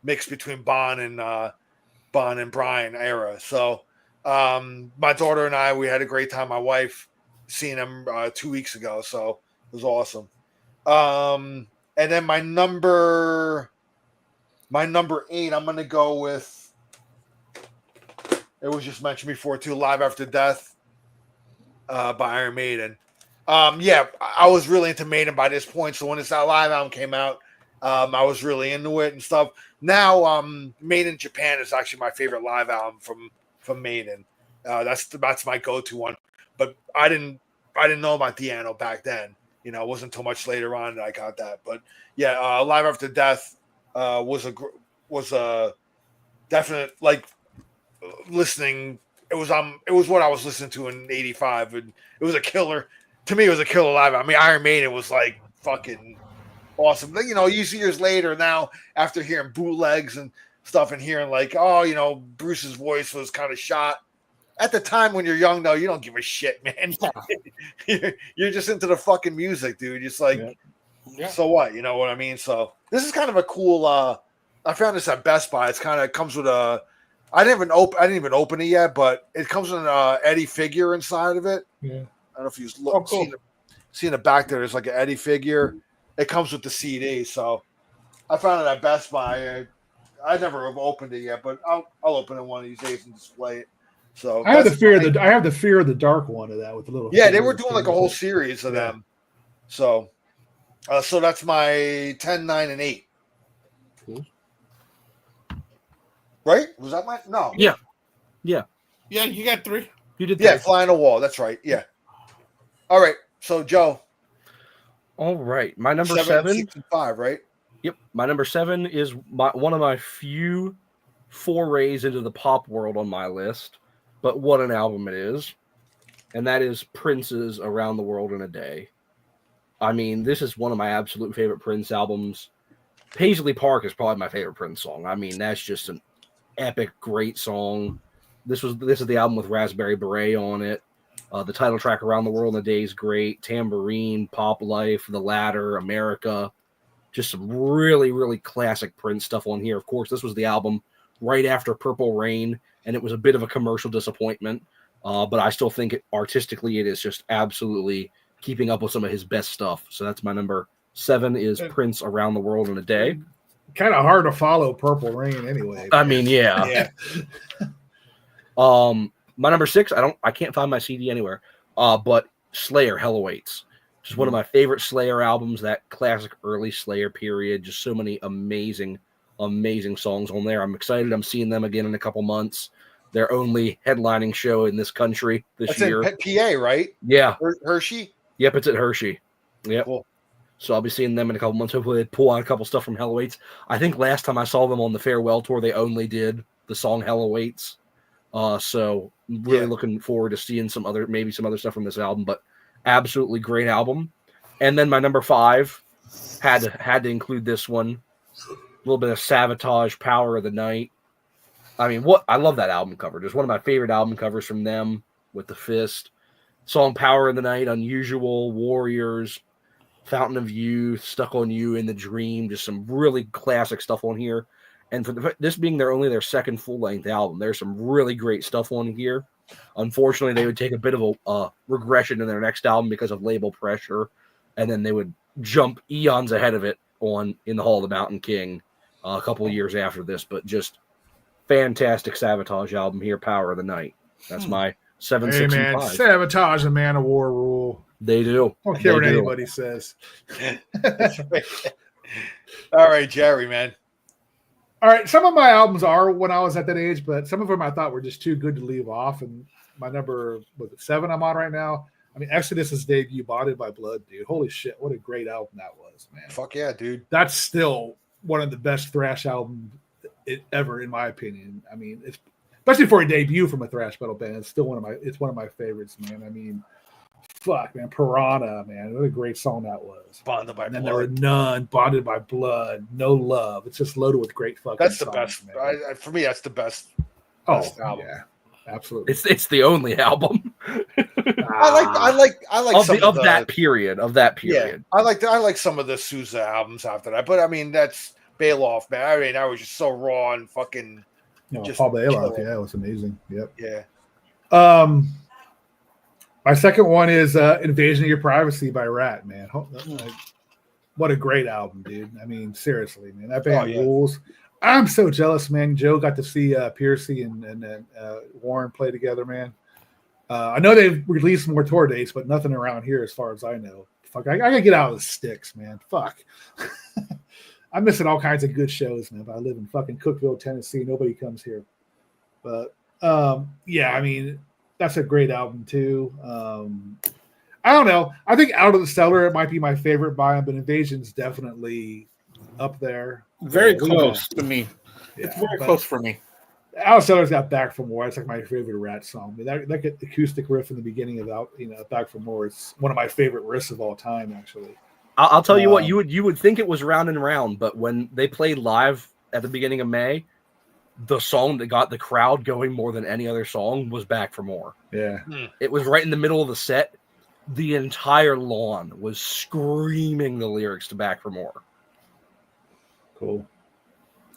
mix between Bon and Brian era. So my daughter and I, we had a great time. My wife seen him 2 weeks ago, so it was awesome. And then my number 8, I'm gonna go with, it was just mentioned before too, Live After Death by Iron Maiden. I was really into Maiden by this point, so when this live album came out, I was really into it and stuff. Now, Maiden Japan is actually my favorite live album from Maiden. That's my go-to one. But I didn't know about Diano back then. It wasn't until much later on that I got that. But yeah, Live After Death was a definite, like, listening. It was what I was listening to in '85, and it was a killer. To me, it was a killer live album. I mean, Iron Maiden was like fucking awesome. Years later now, after hearing bootlegs and stuff and hearing like, Bruce's voice was kind of shot. At the time when you're young, though, you don't give a shit, man. You're just into the fucking music, dude. Just like, So what? You know what I mean? So this is kind of a cool. I found this at Best Buy. It's kind of comes with a. I didn't even open it yet, but it comes with an Eddie figure inside of it. Yeah. I don't know if you've seen the back there. There's like an Eddie figure. It comes with the CD, so I found it at Best Buy. I never have opened it yet, but I'll open it one of these days and display it. So I have the fear of the dark one of that with the little. Yeah, they were doing like a whole series of them. So, so that's my 10, 9, and 8. Cool. Right? Was that my no? Yeah. Yeah, you got 3. You did. Yeah, Fly on the Wall. That's right. Yeah. All right. So Joe. All right, my number 7, 6, and 5, right? Yep, my number 7 is one of my few forays into the pop world on my list, but what an album it is, and that is Prince's "Around the World in a Day." I mean, this is one of my absolute favorite Prince albums. Paisley Park is probably my favorite Prince song. I mean, that's just an epic, great song. This is the album with Raspberry Beret on it. The title track "Around the World in a Day" is great. Tambourine, Pop Life, The Ladder, America. Just some really, really classic Prince stuff on here. Of course, this was the album right after Purple Rain, and it was a bit of a commercial disappointment. But I still think artistically it is just absolutely keeping up with some of his best stuff. So that's my number 7 is Prince "Around the World in a Day." Kind of hard to follow Purple Rain anyway. I mean, yeah. My number 6, I can't find my CD anywhere. But Slayer, Hell Awaits. Just one of my favorite Slayer albums, that classic early Slayer period. Just so many amazing, amazing songs on there. I'm excited. I'm seeing them again in a couple months. Their only headlining show in this country this year. In PA, right? Yeah. Hershey? Yep, it's at Hershey. Yep. Cool. So I'll be seeing them in a couple months. Hopefully they pull out a couple stuff from Hell Awaits. I think last time I saw them on the farewell tour, they only did the song Hell Awaits. So really looking forward to seeing maybe some other stuff from this album, but absolutely great album. And then my number 5 had to include this one. A little bit of Savatage, Power of the Night. I mean, I love that album cover. Just one of my favorite album covers from them with the fist. Song Power of the Night, Unusual, Warriors, Fountain of Youth, Stuck on You, In the Dream. Just some really classic stuff on here. And for this being their second full-length album, there's some really great stuff on here. Unfortunately, they would take a bit of a regression in their next album because of label pressure, and then they would jump eons ahead of it in the Hall of the Mountain King a couple of years after this. But just fantastic Savatage album here, Power of the Night. That's my 7, 6, and 5. Savatage and Man of War rule. They do. I don't care what anybody says. All right, Jerry, man. All right, some of my albums are when I was at that age, but some of them I thought were just too good to leave off. And my number 7 I'm on right now. I mean, Exodus's debut, Bonded by Blood, dude. Holy shit, what a great album that was, man. Fuck yeah, dude. That's still one of the best thrash albums ever, in my opinion. I mean, it's especially for a debut from a thrash metal band. It's still one of my favorites, man. I mean, fuck, man, Piranha, man, what a great song that was. Bonded by and then Blood. There were None, Bonded by Blood, No Love. It's just loaded with great fucking. That's the songs, best. For me, that's the best. Best album. Yeah, absolutely. It's the only album. I like of that period. Yeah, I like some of the Sousa albums after that, but I mean that's Bailoff, man. I mean that was just so raw and fucking. Paul Bailoff, yeah, it was amazing. Yep. Yeah. My second one is Invasion of Your Privacy by Rat, man. What a great album, dude. I mean, seriously, man. That band rules. I'm so jealous, man. Joe got to see Piercy and Warren play together, man. I know they've released more tour dates, but nothing around here as far as I know. Fuck, I gotta get out of the sticks, man. Fuck. I'm missing all kinds of good shows, man. But I live in fucking Cookeville, Tennessee. Nobody comes here. But, yeah, I mean, that's a great album, too. I don't know. I think Out of the Cellar, it might be my favorite by him, but Invasion's definitely up there. Very close to me. Yeah, it's very close for me. Out of the Cellar's got Back for More. It's like my favorite Rat song. I mean, that acoustic riff in the beginning of Back for More is one of my favorite riffs of all time, actually. I'll tell you what, you would think it was Round and Round, but when they played live at the beginning of May, the song that got the crowd going more than any other song was Back for More. Yeah. It was right in the middle of the set. The entire lawn was screaming the lyrics to Back for More. Cool.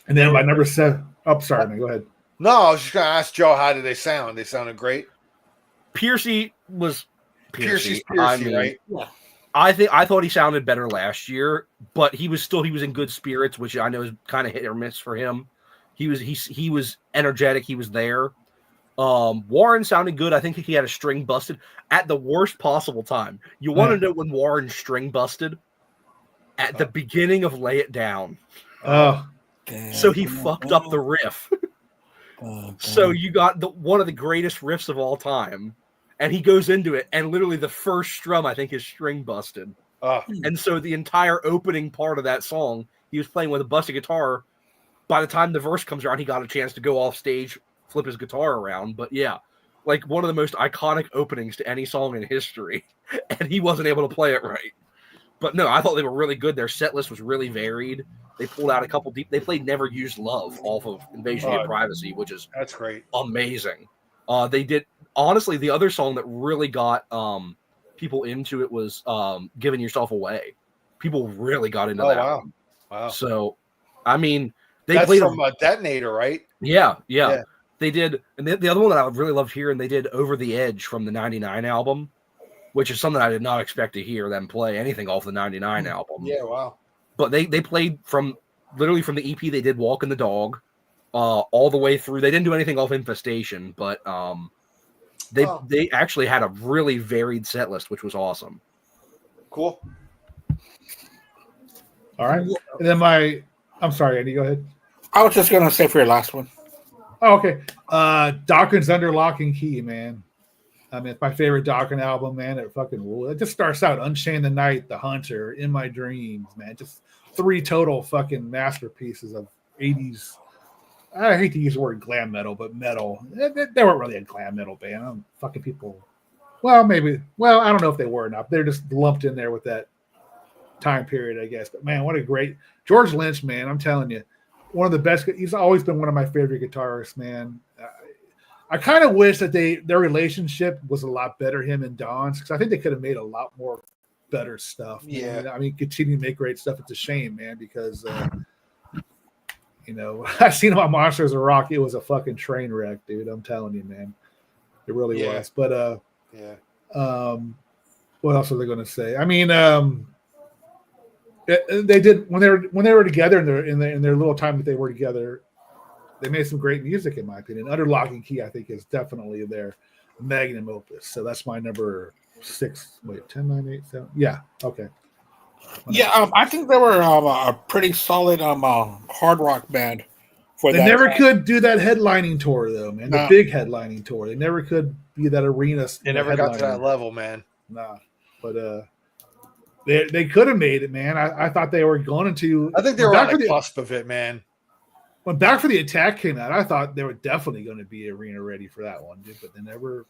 And then my number 7. Oh, sorry, man. Go ahead. No, I was just going to ask Joe, how did they sound? They sounded great. Piercy's Piercy, right? Yeah. I thought he sounded better last year, but he was in good spirits, which I know is kind of hit or miss for him. He was energetic. He was there. Warren sounded good. I think he had a string busted at the worst possible time. You want to know when Warren's string busted? At the beginning of Lay It Down. Oh, so he fucked up the riff. So you got one of the greatest riffs of all time, and he goes into it, and literally the first strum, I think, his string busted. And so the entire opening part of that song, he was playing with a busted guitar. By the time the verse comes around, he got a chance to go off stage, flip his guitar around. But yeah, like one of the most iconic openings to any song in history, and he wasn't able to play it right. But no, I thought they were really good. Their set list was really varied. They pulled out a couple deep. They played "Never Used Love" off of "Invasion of Privacy," which is that's great, amazing. They did honestly. The other song that really got people into it was "Giving Yourself Away." People really got into that. Wow, one. wow. So, I mean, that's played from Detonator, right? Yeah. They did, and the other one that I really loved hearing, they did "Over the Edge" from the '99 album. Which is something I did not expect to hear them play anything off the '99 album. Yeah, wow. But they played literally from the EP. They did "Walking the Dog" all the way through. They didn't do anything off "Infestation," but they actually had a really varied set list, which was awesome. Cool. All right, and then I'm sorry, Andy. Go ahead. I was just gonna say for your last one. Oh, okay. Dawkins Under Lock and Key, man. I mean, it's my favorite Dawkins album, man. It fucking rules. It just starts out Unchain the Night, The Hunter, In My Dreams, man. Just 3 total fucking masterpieces of 80s. I hate to use the word glam metal, but metal. They weren't really a glam metal band. Fucking people. Well, maybe. Well, I don't know if they were or not. They're just lumped in there with that time period, I guess. But man, what a great George Lynch, man. I'm telling you, one of the best. He's always been one of my favorite guitarists, man. I kind of wish that their relationship was a lot better, him and Don's, because I think they could have made a lot more better stuff. Yeah. I mean, continue to make great stuff. It's a shame, man, because, I've seen him on Monsters of Rock. It was a fucking train wreck, dude. I'm telling you, man. It really was. But, what else was I going to say? I mean, they did, when they were together in their little time that they were together, they made some great music, in my opinion. Under Lock and Key, I think, is definitely their magnum opus. So that's my number 6. Wait, 10, 9, 8, 7. Yeah, okay. I think they were a pretty solid hard rock band. They never could do that headlining tour, though, man. The big headlining tour. They never could be that arena. They never got to that level, man. Nah, but they could have made it, man. I thought they were going to. I think they were on the cusp of it, man. When Back for the Attack came out, I thought they were definitely going to be arena ready for that one, dude. But they never.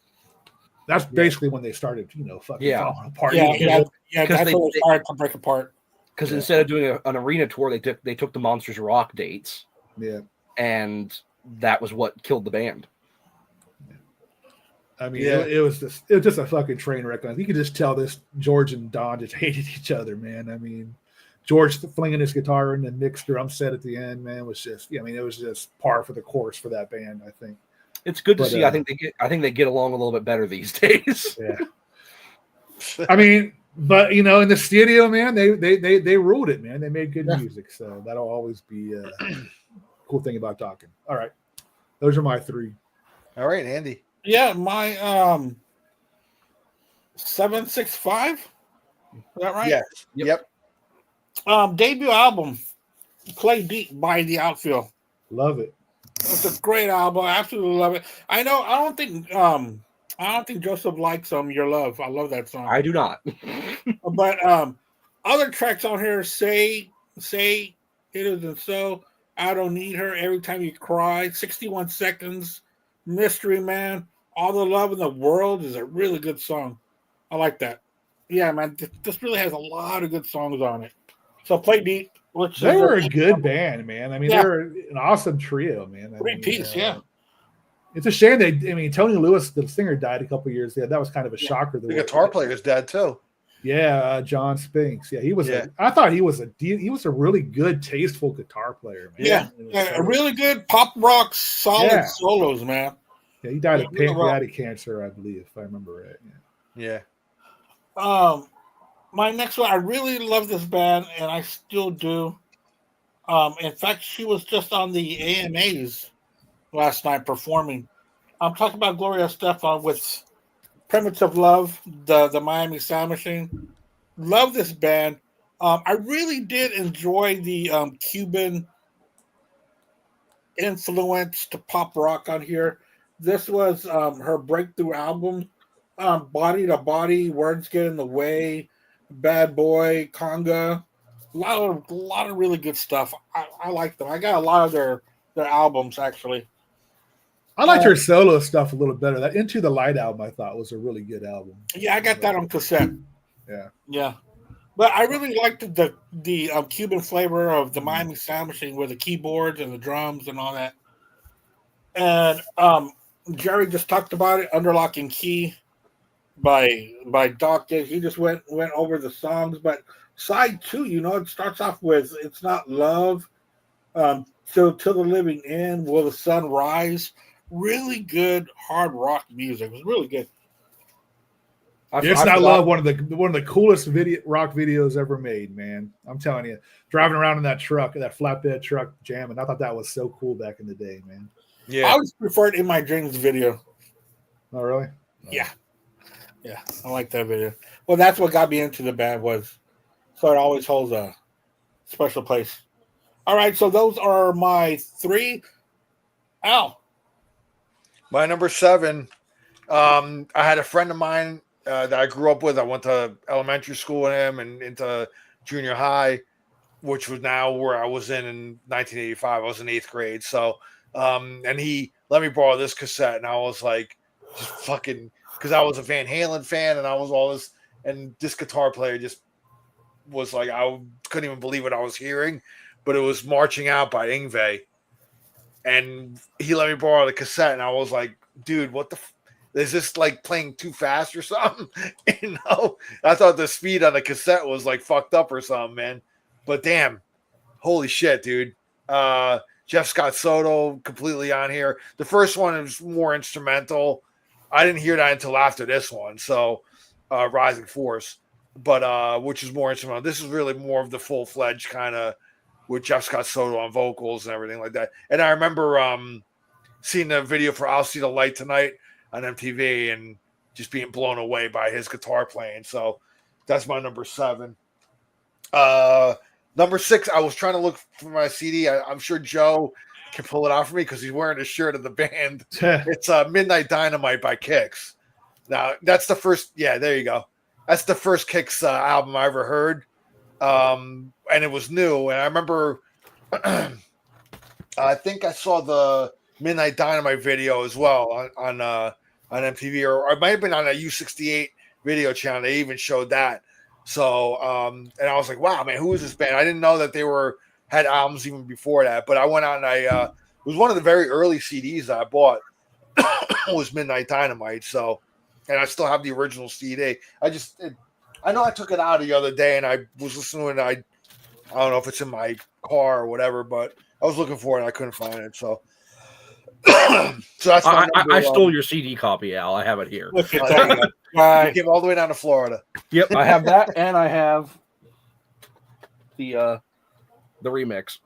That's basically when they started, fucking falling apart. Yeah, that's when they started to break apart. Because instead of doing an arena tour, they took the Monsters of Rock dates. Yeah, and that was what killed the band. I mean, it was just a fucking train wreck. You could just tell this George and Don just hated each other, man. I mean, George flinging his guitar in the mixed drum set at the end, man, was just. I mean, it was just par for the course for that band. I think it's good to see. I think they get along a little bit better these days. Yeah. I mean, but in the studio, man, they ruled it, man. They made good music, so that'll always be a cool thing about Dawkins. All right, those are my 3. All right, Andy. Yeah, my 765. Is that right? Yes. Yep. Debut album, Play Deep by The Outfield. Love it. It's a great album. I absolutely love it. I don't think Joseph likes Your Love. I love that song. I do not. But other tracks on here, Say It Isn't So, I Don't Need Her, Every Time You Cry, 61 Seconds, Mystery Man, All the Love in the World is a really good song. I like that. Yeah, man, this really has a lot of good songs on it. So Play Deep. They were a good band, man. I mean, they were an awesome trio, man. Three-piece, yeah. It's a shame Tony Lewis, the singer, died a couple of years ago. That was kind of a shocker. The guitar player is dead too. Yeah, John Spinks. Yeah, he was. I thought he was a really good, tasteful guitar player, man. Yeah, a really good pop rock, solid solos, man. Yeah, he died of pancreatic cancer, I believe, if I remember right. Yeah. My next one, I really love this band, and I still do. In fact, she was just on the AMAs last night performing. I'm talking about Gloria Estefan with Primitive Love, the Miami Sound Machine. Love this band. I really did enjoy the Cuban influence to pop rock on here. This was her breakthrough album, Body to Body, Words Get in the Way, Bad Boy, Conga. A lot of really good stuff. I like them. I got a lot of their albums actually. I liked her solo stuff a little better. That Into the Light album I thought was a really good album. Yeah, I got that on cassette. Yeah. But I really liked the Cuban flavor of the Miami Sound Machine with the keyboards and the drums and all that. And Jerry just talked about it, Underlock and Key by Dawkins. He just went over the songs. But side 2, it starts off with It's Not Love, Till the Living End, Will the Sun Rise. Really good hard rock music. It was really good. It's Not Love, one of the coolest rock videos ever made, man. I'm telling you, driving around in that truck, that flatbed truck, jamming. I thought that was so cool back in the day, man. Yeah, I always preferred In My Dreams video. Oh, really? Yeah, I like that video. Well, that's what got me into the band so it always holds a special place. All right, so those are my 3. Al. My number 7. I had a friend of mine that I grew up with. I went to elementary school with him and into junior high, which was now where I was in 1985. I was in 8th grade. So, and he let me borrow this cassette, and I was like, just fucking, because I was a Van Halen fan, and I was all this, and this guitar player just was like, I couldn't even believe what I was hearing, but it was Marching Out by Yngwie. And he let me borrow the cassette, and I was like, dude, what the is this like playing too fast or something? I thought the speed on the cassette was like fucked up or something, man. But damn, holy shit, dude. Jeff Scott Soto completely on here. The first one is more instrumental. I didn't hear that until after this one. So Rising Force, but which is more instrumental. This is really more of the full-fledged kind of with Jeff Scott Soto on vocals and everything like that. And I remember seeing the video for I'll See the Light Tonight on MTV and just being blown away by his guitar playing. So that's my number 7. Number 6, I was trying to look for my CD. I'm sure Joe can pull it out for me because he's wearing a shirt of the band. It's Midnight Dynamite by Kix. Now, that's the first. Yeah, there you go. That's the first Kix album I ever heard. And it was new. And I remember, I think I saw the Midnight Dynamite video as well on MTV, or it might have been on a U68 video channel. They even showed that. So, and I was like, wow, man, who is this band? I didn't know that they had albums even before that, but I went out and it was one of the very early CDs that I bought was Midnight Dynamite. So, and I still have the original CD. I know I took it out the other day and I was listening to it. I don't know if it's in my car or whatever, but I was looking for it. And I couldn't find it. So, that's I stole your CD copy, Al. I have it here. You came all the way down to Florida. Yep, I have that, and I have the remix.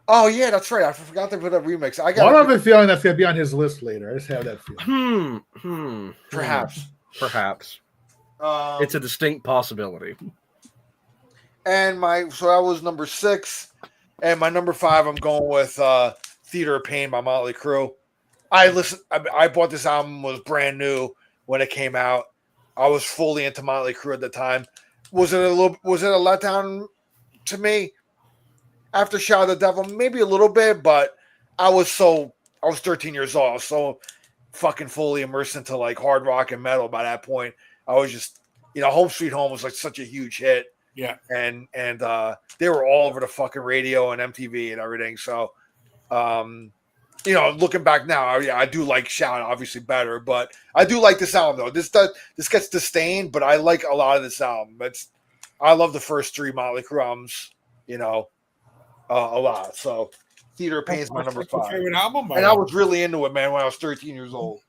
Oh yeah, that's right. I forgot to put a remix. I have a feeling that's gonna be on his list later. I just have that feeling. Perhaps. It's a distinct possibility. And so that was number 6, and my number 5. I'm going with Theater of Pain by Motley Crue. I bought this album, was brand new when it came out. I was fully into Motley Crue at the time. Was it a letdown to me after Shout of the Devil? Maybe a little bit, but I was 13 years old. I was so fucking fully immersed into like hard rock and metal by that point. I was just, Home Sweet Home was like such a huge hit. Yeah. And they were all over the fucking radio and MTV and everything. So, looking back now, I do like Shout obviously better, but I do like this album though. This gets disdained, but I like a lot of this album. I love the first 3 Motley Crue albums, a lot. So Theater of Pain is my number 5. Favorite album, and I was really into it, man, when I was 13 years old.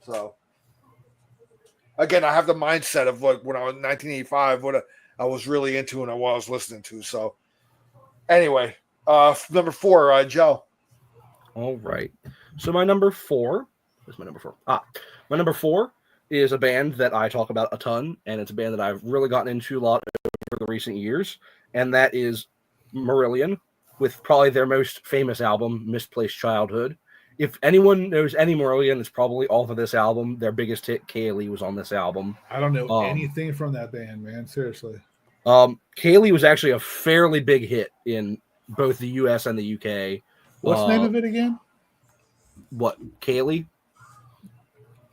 So again, I have the mindset of when I was 1985, what I was really into and what I was listening to. So, Anyway, number 4, Joe. All right. So my number 4 is my number 4. My number 4 is a band that I talk about a ton, and it's a band that I've really gotten into a lot over the recent years, and that is Marillion, with probably their most famous album, Misplaced Childhood. If anyone knows any Marillion, it's probably off of this album. Their biggest hit, Kaylee, was on this album. I don't know anything from that band, man. Seriously. Kaylee was actually a fairly big hit in both the US and the UK. What's the name of it again? What, Kaylee?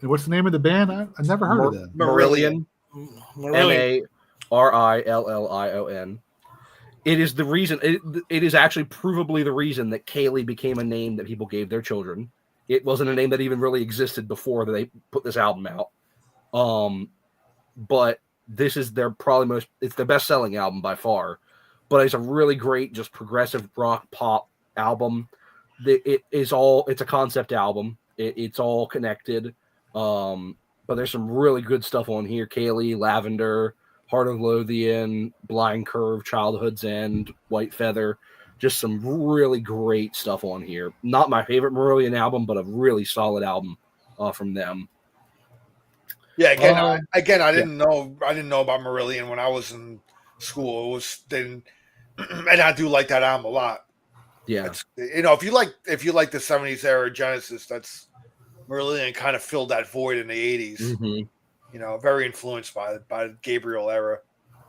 And what's the name of the band? I never heard of that. Marillion. Marillon. It is the reason. It is actually provably the reason that Kaylee became a name that people gave their children. It wasn't a name that even really existed before they put this album out. But this is their it's their best selling album by far. But it's a really great, just progressive rock pop album. It's a concept album. It's all connected. But there's some really good stuff on here. Kaylee, Lavender, Heart of Lothian, Blind Curve, Childhood's End, White Feather. Just some really great stuff on here. Not my favorite Marillion album, but a really solid album from them. Yeah, I didn't know about Marillion when I was in school. And I do like that album a lot. Yeah, if you like the 70s era Genesis, that's Marillion kind of filled that void in the 80s. Mm-hmm. Very influenced by the Gabriel era.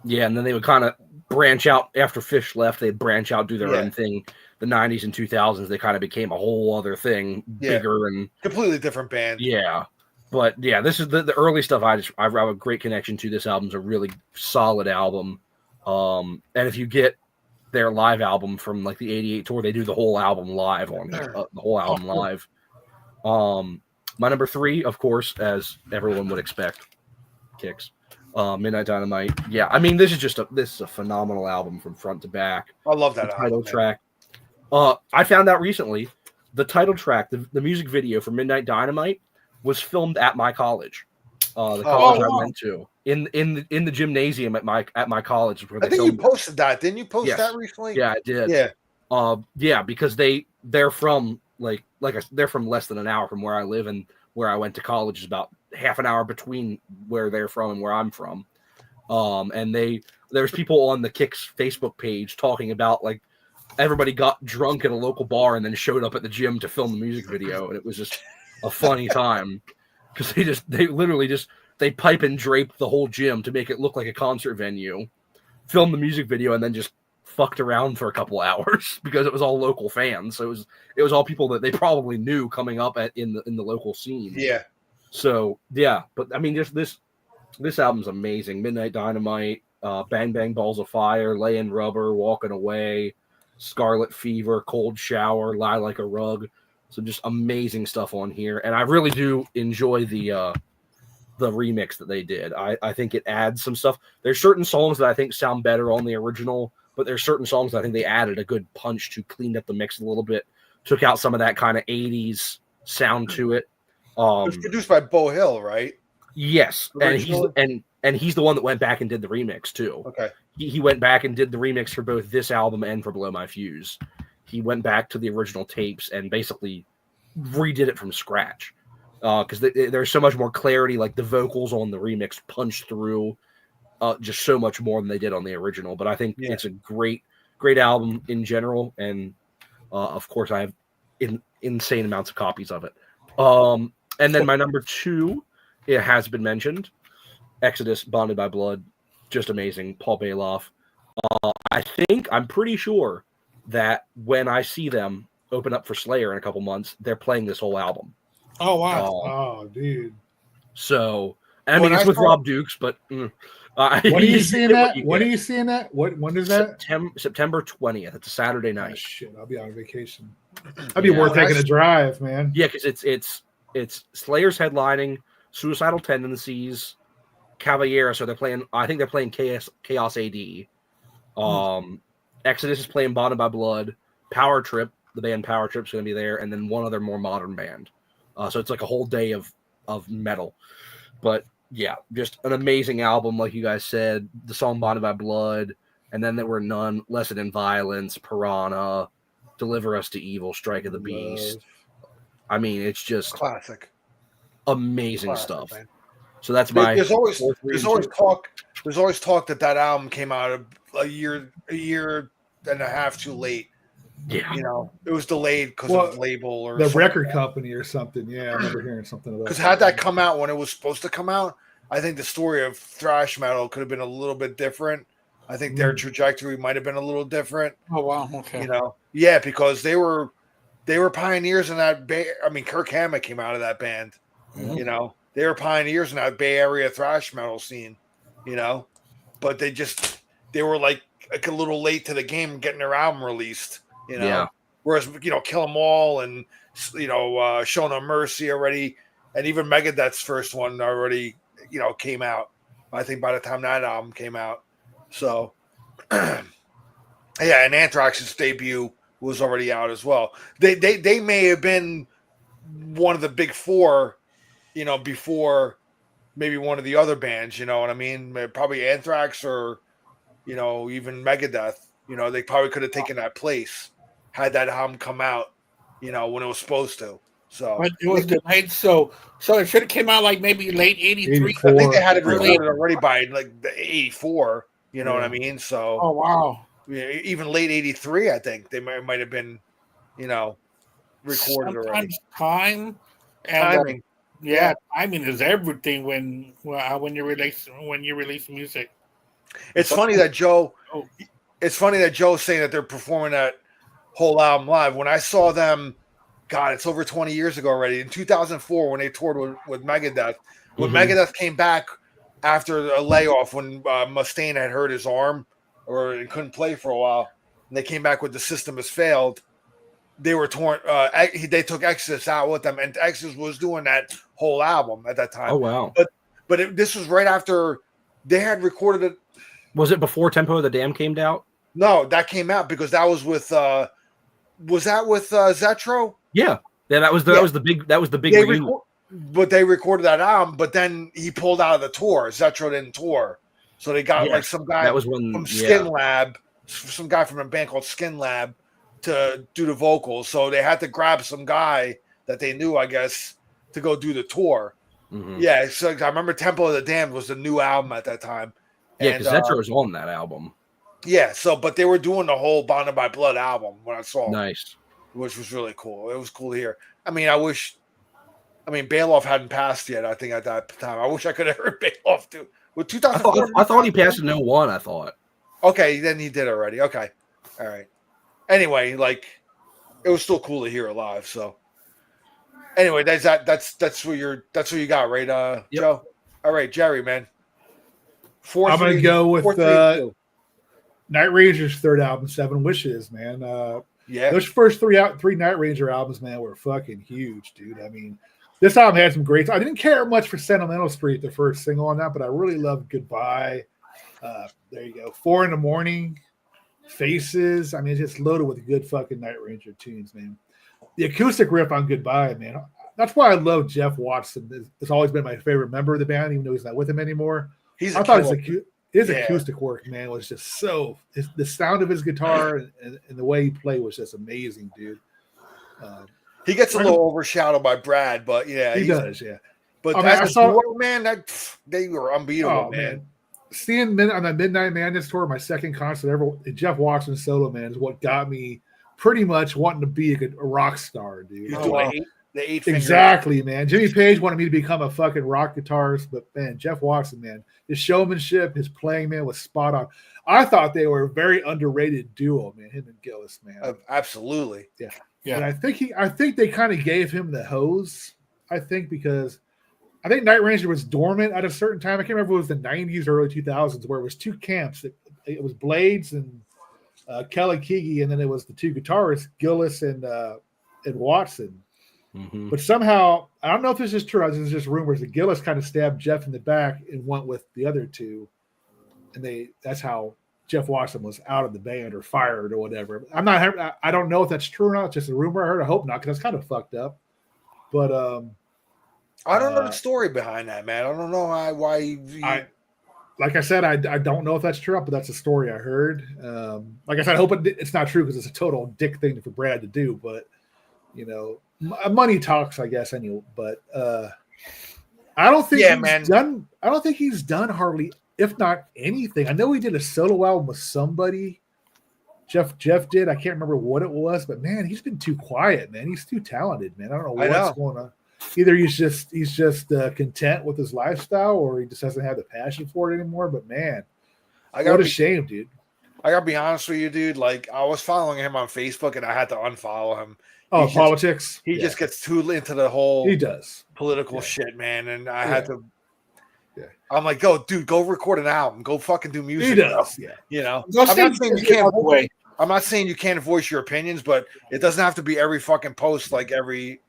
Yeah, and then they would kind of branch out after Fish left. They'd branch out, do their own thing. The 90s and 2000s, they kind of became a whole other thing, bigger and completely different band. Yeah, but yeah, this is the early stuff. I have a great connection to. This album's a really solid album. And if you get their live album from like the '88 tour, they do the whole album live on the whole album live. My number 3, of course, as everyone would expect, Kicks. Midnight Dynamite. Yeah, I mean, this is a phenomenal album from front to back. I love that title track. I found out recently the title track, the music video for Midnight Dynamite, was filmed at my college. The college I went to in the gymnasium at my college. I think you posted that. Didn't you post that recently? Yeah, I did. Yeah. Because they're from they're from less than an hour from where I live, and where I went to college is about half an hour between where they're from and where I'm from. And there's people on the Kicks Facebook page talking about like everybody got drunk at a local bar and then showed up at the gym to film the music video, and it was just a funny time because they literally pipe and drape the whole gym to make it look like a concert venue, film the music video, and then just fucked around for a couple hours because it was all local fans. So it was all people that they probably knew coming up in the local scene. Yeah. So yeah, but I mean, just this album's amazing. Midnight Dynamite, Bang Bang Balls of Fire, Laying Rubber, Walking Away, Scarlet Fever, Cold Shower, Lie Like a Rug. So just amazing stuff on here, and I really do enjoy the remix that they did. I think it adds some stuff. There's certain songs that I think sound better on the original, but there's certain songs that I think they added a good punch to, cleaned up the mix a little bit, took out some of that kind of 80s sound to it. It was produced by Bo Hill, right? Yes, and he's the one that went back and did the remix too. Okay, he went back and did the remix for both this album and for Blow My Fuse. He went back to the original tapes and basically redid it from scratch because there's so much more clarity. Like the vocals on the remix punch through just so much more than they did on the original. But I think it's a great album in general, and of course I have insane amounts of copies of it. And then my number 2, it has been mentioned, Exodus, Bonded by Blood, just amazing. Paul Bailoff. I'm pretty sure that when I see them open up for Slayer in a couple months, they're playing this whole album. Oh wow! Oh, dude. So I mean, it's with Rob Dukes, but when are you seeing that? When are you seeing that? When is that? September 20th. It's a Saturday night. Oh, shit, I'll be on vacation. That'd be worth taking a drive, man. Yeah, because it's Slayer's headlining, Suicidal Tendencies, Caballera. So they're playing. I think they're playing Chaos AD. Exodus is playing Bonded by Blood. Power Trip, the band Power Trip's going to be there, and then one other more modern band. So it's like a whole day of metal. But yeah, just an amazing album, like you guys said. The song Bonded by Blood, And then there were none, Lesson in Violence, Piranha, Deliver Us to Evil, Strike of the Beast. I mean, it's just Classic. amazing Classic, stuff. man. So that's my. There's always talk. There's always talk that album came out a year and a half too late. Yeah, You know, it was delayed because of the label or the something. record company or something. Yeah, I remember hearing something about. Because had that come out when it was supposed to come out, I think the story of thrash metal could have been a little bit different. I think their trajectory might have been a little different. Oh wow, okay. You know, yeah, because they were pioneers in that Bay. I mean, Kirk Hammett came out of that band. Mhm. You know, they were pioneers in that Bay Area thrash metal scene. You know, but they were like a little late to the game getting their album released. You know, Yeah. Whereas Kill 'Em All and Show No Mercy already, and even Megadeth's first one already came out. I think by the time that album came out, so yeah, and Anthrax's debut was already out as well. They may have been one of the big four, before maybe one of the other bands. You know what I mean? Probably Anthrax or even Megadeth. They probably could have taken that place had that album come out, when it was supposed to. So But it was delayed, so it should have came out like maybe late '83. I think they had it recorded already by like the '84. You know what I mean? So Oh wow, even late '83, I think they might have been, recorded already. Sometimes time and Timing. timing is everything when you release music. It's funny that Joe. It's funny that Joe's saying that they're performing that whole album live. When I saw them, God, it's over 20 years ago already. In 2004, when they toured with Megadeth, when Megadeth came back after a layoff, when Mustaine had hurt his arm or couldn't play for a while, and they came back with The System Has Failed, they were torn. They took Exodus out with them, and Exodus was doing that whole album at that time. Oh wow! But this was right after they had recorded it. Was it before Tempo of the Dam came out? No, that came out because that was with. Was that with Zetro? Yeah, that was the big reunion. But they recorded that album, but then he pulled out of the tour. Zetro didn't tour, so they got like some guy from Skin Lab, some guy from a band called Skin Lab, to do the vocals. So they had to grab some guy that they knew, I guess, to go do the tour. Mm-hmm. Yeah, so I remember Temple of the Damned was the new album at that time. Yeah, because Zetro was on that album. Yeah, but they were doing the whole Bonded by Blood album when I saw it. Nice. Which was really cool. It was cool to hear. I mean, Bailoff hadn't passed yet, I think, at that time. I wish I could have heard Bailoff too. With 2004, I thought he passed in 01, I thought. Okay, then he did already. Okay. All right. Anyway, it was still cool to hear it live, so anyway, that's what you got, right, Yep. Joe? All right, Jerry, man. I'm gonna go with Night Ranger's third album, Seven Wishes, man. Those first three Night Ranger albums, man, were fucking huge, dude. I mean, this album had some great. I didn't care much for Sentimental Street, the first single on that, but I really loved Goodbye. There you go. 4 in the Morning, Faces. I mean, it's just loaded with good fucking Night Ranger tunes, man. The acoustic riff on Goodbye, man. That's why I love Jeff Watson. It's always been my favorite member of the band, even though he's not with him anymore. I thought his acoustic work, man, was just so. The sound of his guitar and the way he played was just amazing, dude. He gets a little overshadowed by Brad, but yeah, he does, yeah. But I saw, man, they were unbeatable, man. Seeing on that Midnight Madness tour, my second concert ever, Jeff Watson solo, man, is what got me pretty much wanting to be a rock star, dude. He's doing the eight exactly, man. Jimmy Page wanted me to become a fucking rock guitarist, but man, Jeff Watson, man, his showmanship, his playing, man, was spot on. I thought they were a very underrated duo, man. Him and Gillis, man. Absolutely, yeah. And I think they kind of gave him the hose. Because I think Night Ranger was dormant at a certain time. I can't remember if it was the 90s or early 2000s, where it was two camps. It was Blades and Kelly Keagy, and then it was the two guitarists, Gillis and Watson. Mm-hmm. But somehow, I don't know if this is true. This is just rumors that Gillis kind of stabbed Jeff in the back and went with the other two, and that's how Jeff Watson was out of the band or fired or whatever. I don't know if that's true or not. It's just a rumor I heard. I hope not, because that's kind of fucked up. But I don't know the story behind that, man. I don't know why. like I said, I don't know if that's true, but that's a story I heard. Like I said, I hope it's not true because it's a total dick thing for Brad to do. But you know, money talks, I guess. Anyway, but I don't think done. I don't think he's done hardly, if not anything. I know he did a solo album with somebody. Jeff did. I can't remember what it was, but man, he's been too quiet, man. He's too talented, man. I don't know what's going on. Either he's just content with his lifestyle, or he just doesn't have the passion for it anymore. But man, what a shame, dude. I gotta be honest with you, dude. Like, I was following him on Facebook, and I had to unfollow him. Oh, politics. He just gets too into the whole political shit, man. And I had to. Yeah. I'm like, go record an album. Go fucking do music. He does. Yeah. You know, I'm not saying you can't. I'm not saying you can't voice your opinions, but it doesn't have to be every fucking post, like every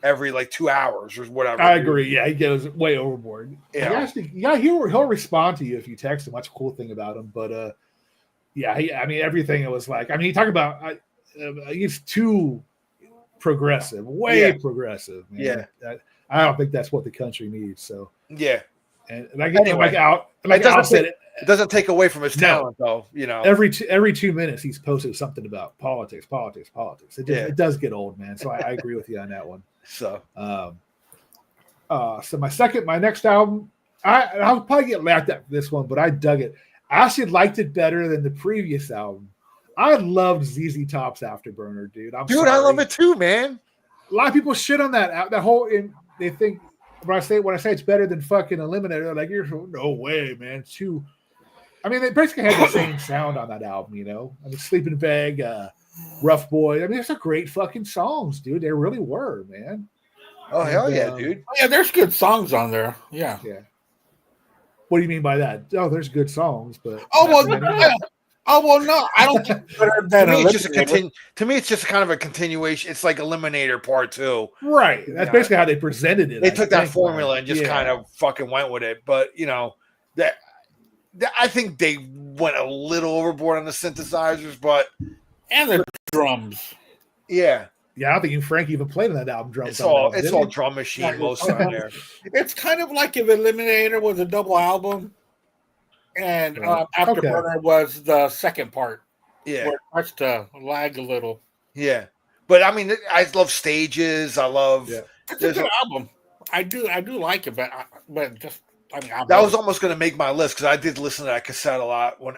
like 2 hours or whatever. I agree. Yeah, he goes way overboard. Yeah, he'll respond to you if you text him. That's a cool thing about him. But I mean, everything it was like. I mean, you talk about he's too progressive, way progressive. Man. Yeah, I don't think that's what the country needs. So yeah, and I get Al said it. It doesn't take away from his talent, though. You know, every 2 minutes he's posted something about politics. It does get old, man. So I agree with you on that one. So, so my next album, I'll probably get laughed at for this one, but I dug it. I actually liked it better than the previous album. I loved ZZ Top's Afterburner, dude. I love it too, man. A lot of people shit on that whole. They think when I say it's better than fucking Eliminator, they're like, no way, man. It's too. I mean, they basically had the same sound on that album, you know. I mean, Sleeping Bag, Rough Boy. I mean, it's a great fucking songs, dude. They really were, man. Oh, hell yeah, dude. Yeah, there's good songs on there. Yeah. Yeah. What do you mean by that? Oh, there's good songs, but no. I don't think it's better than to me, it's just kind of a continuation. It's like Eliminator Part 2. Right. That's basically how they presented it. They took that formula and just kind of fucking went with it. But, you know, I think they went a little overboard on the synthesizers, and the drums. Yeah. Yeah, I don't think Frank even played on that album. It's all drum machine most on there. It's kind of like if Eliminator was a double album, and Afterburner was the second part. Yeah, where it starts to lag a little. Yeah, but I mean, I love Stages. I love. Yeah. It's a good album. I do like it, but just. I mean, that was almost going to make my list because I did listen to that cassette a lot when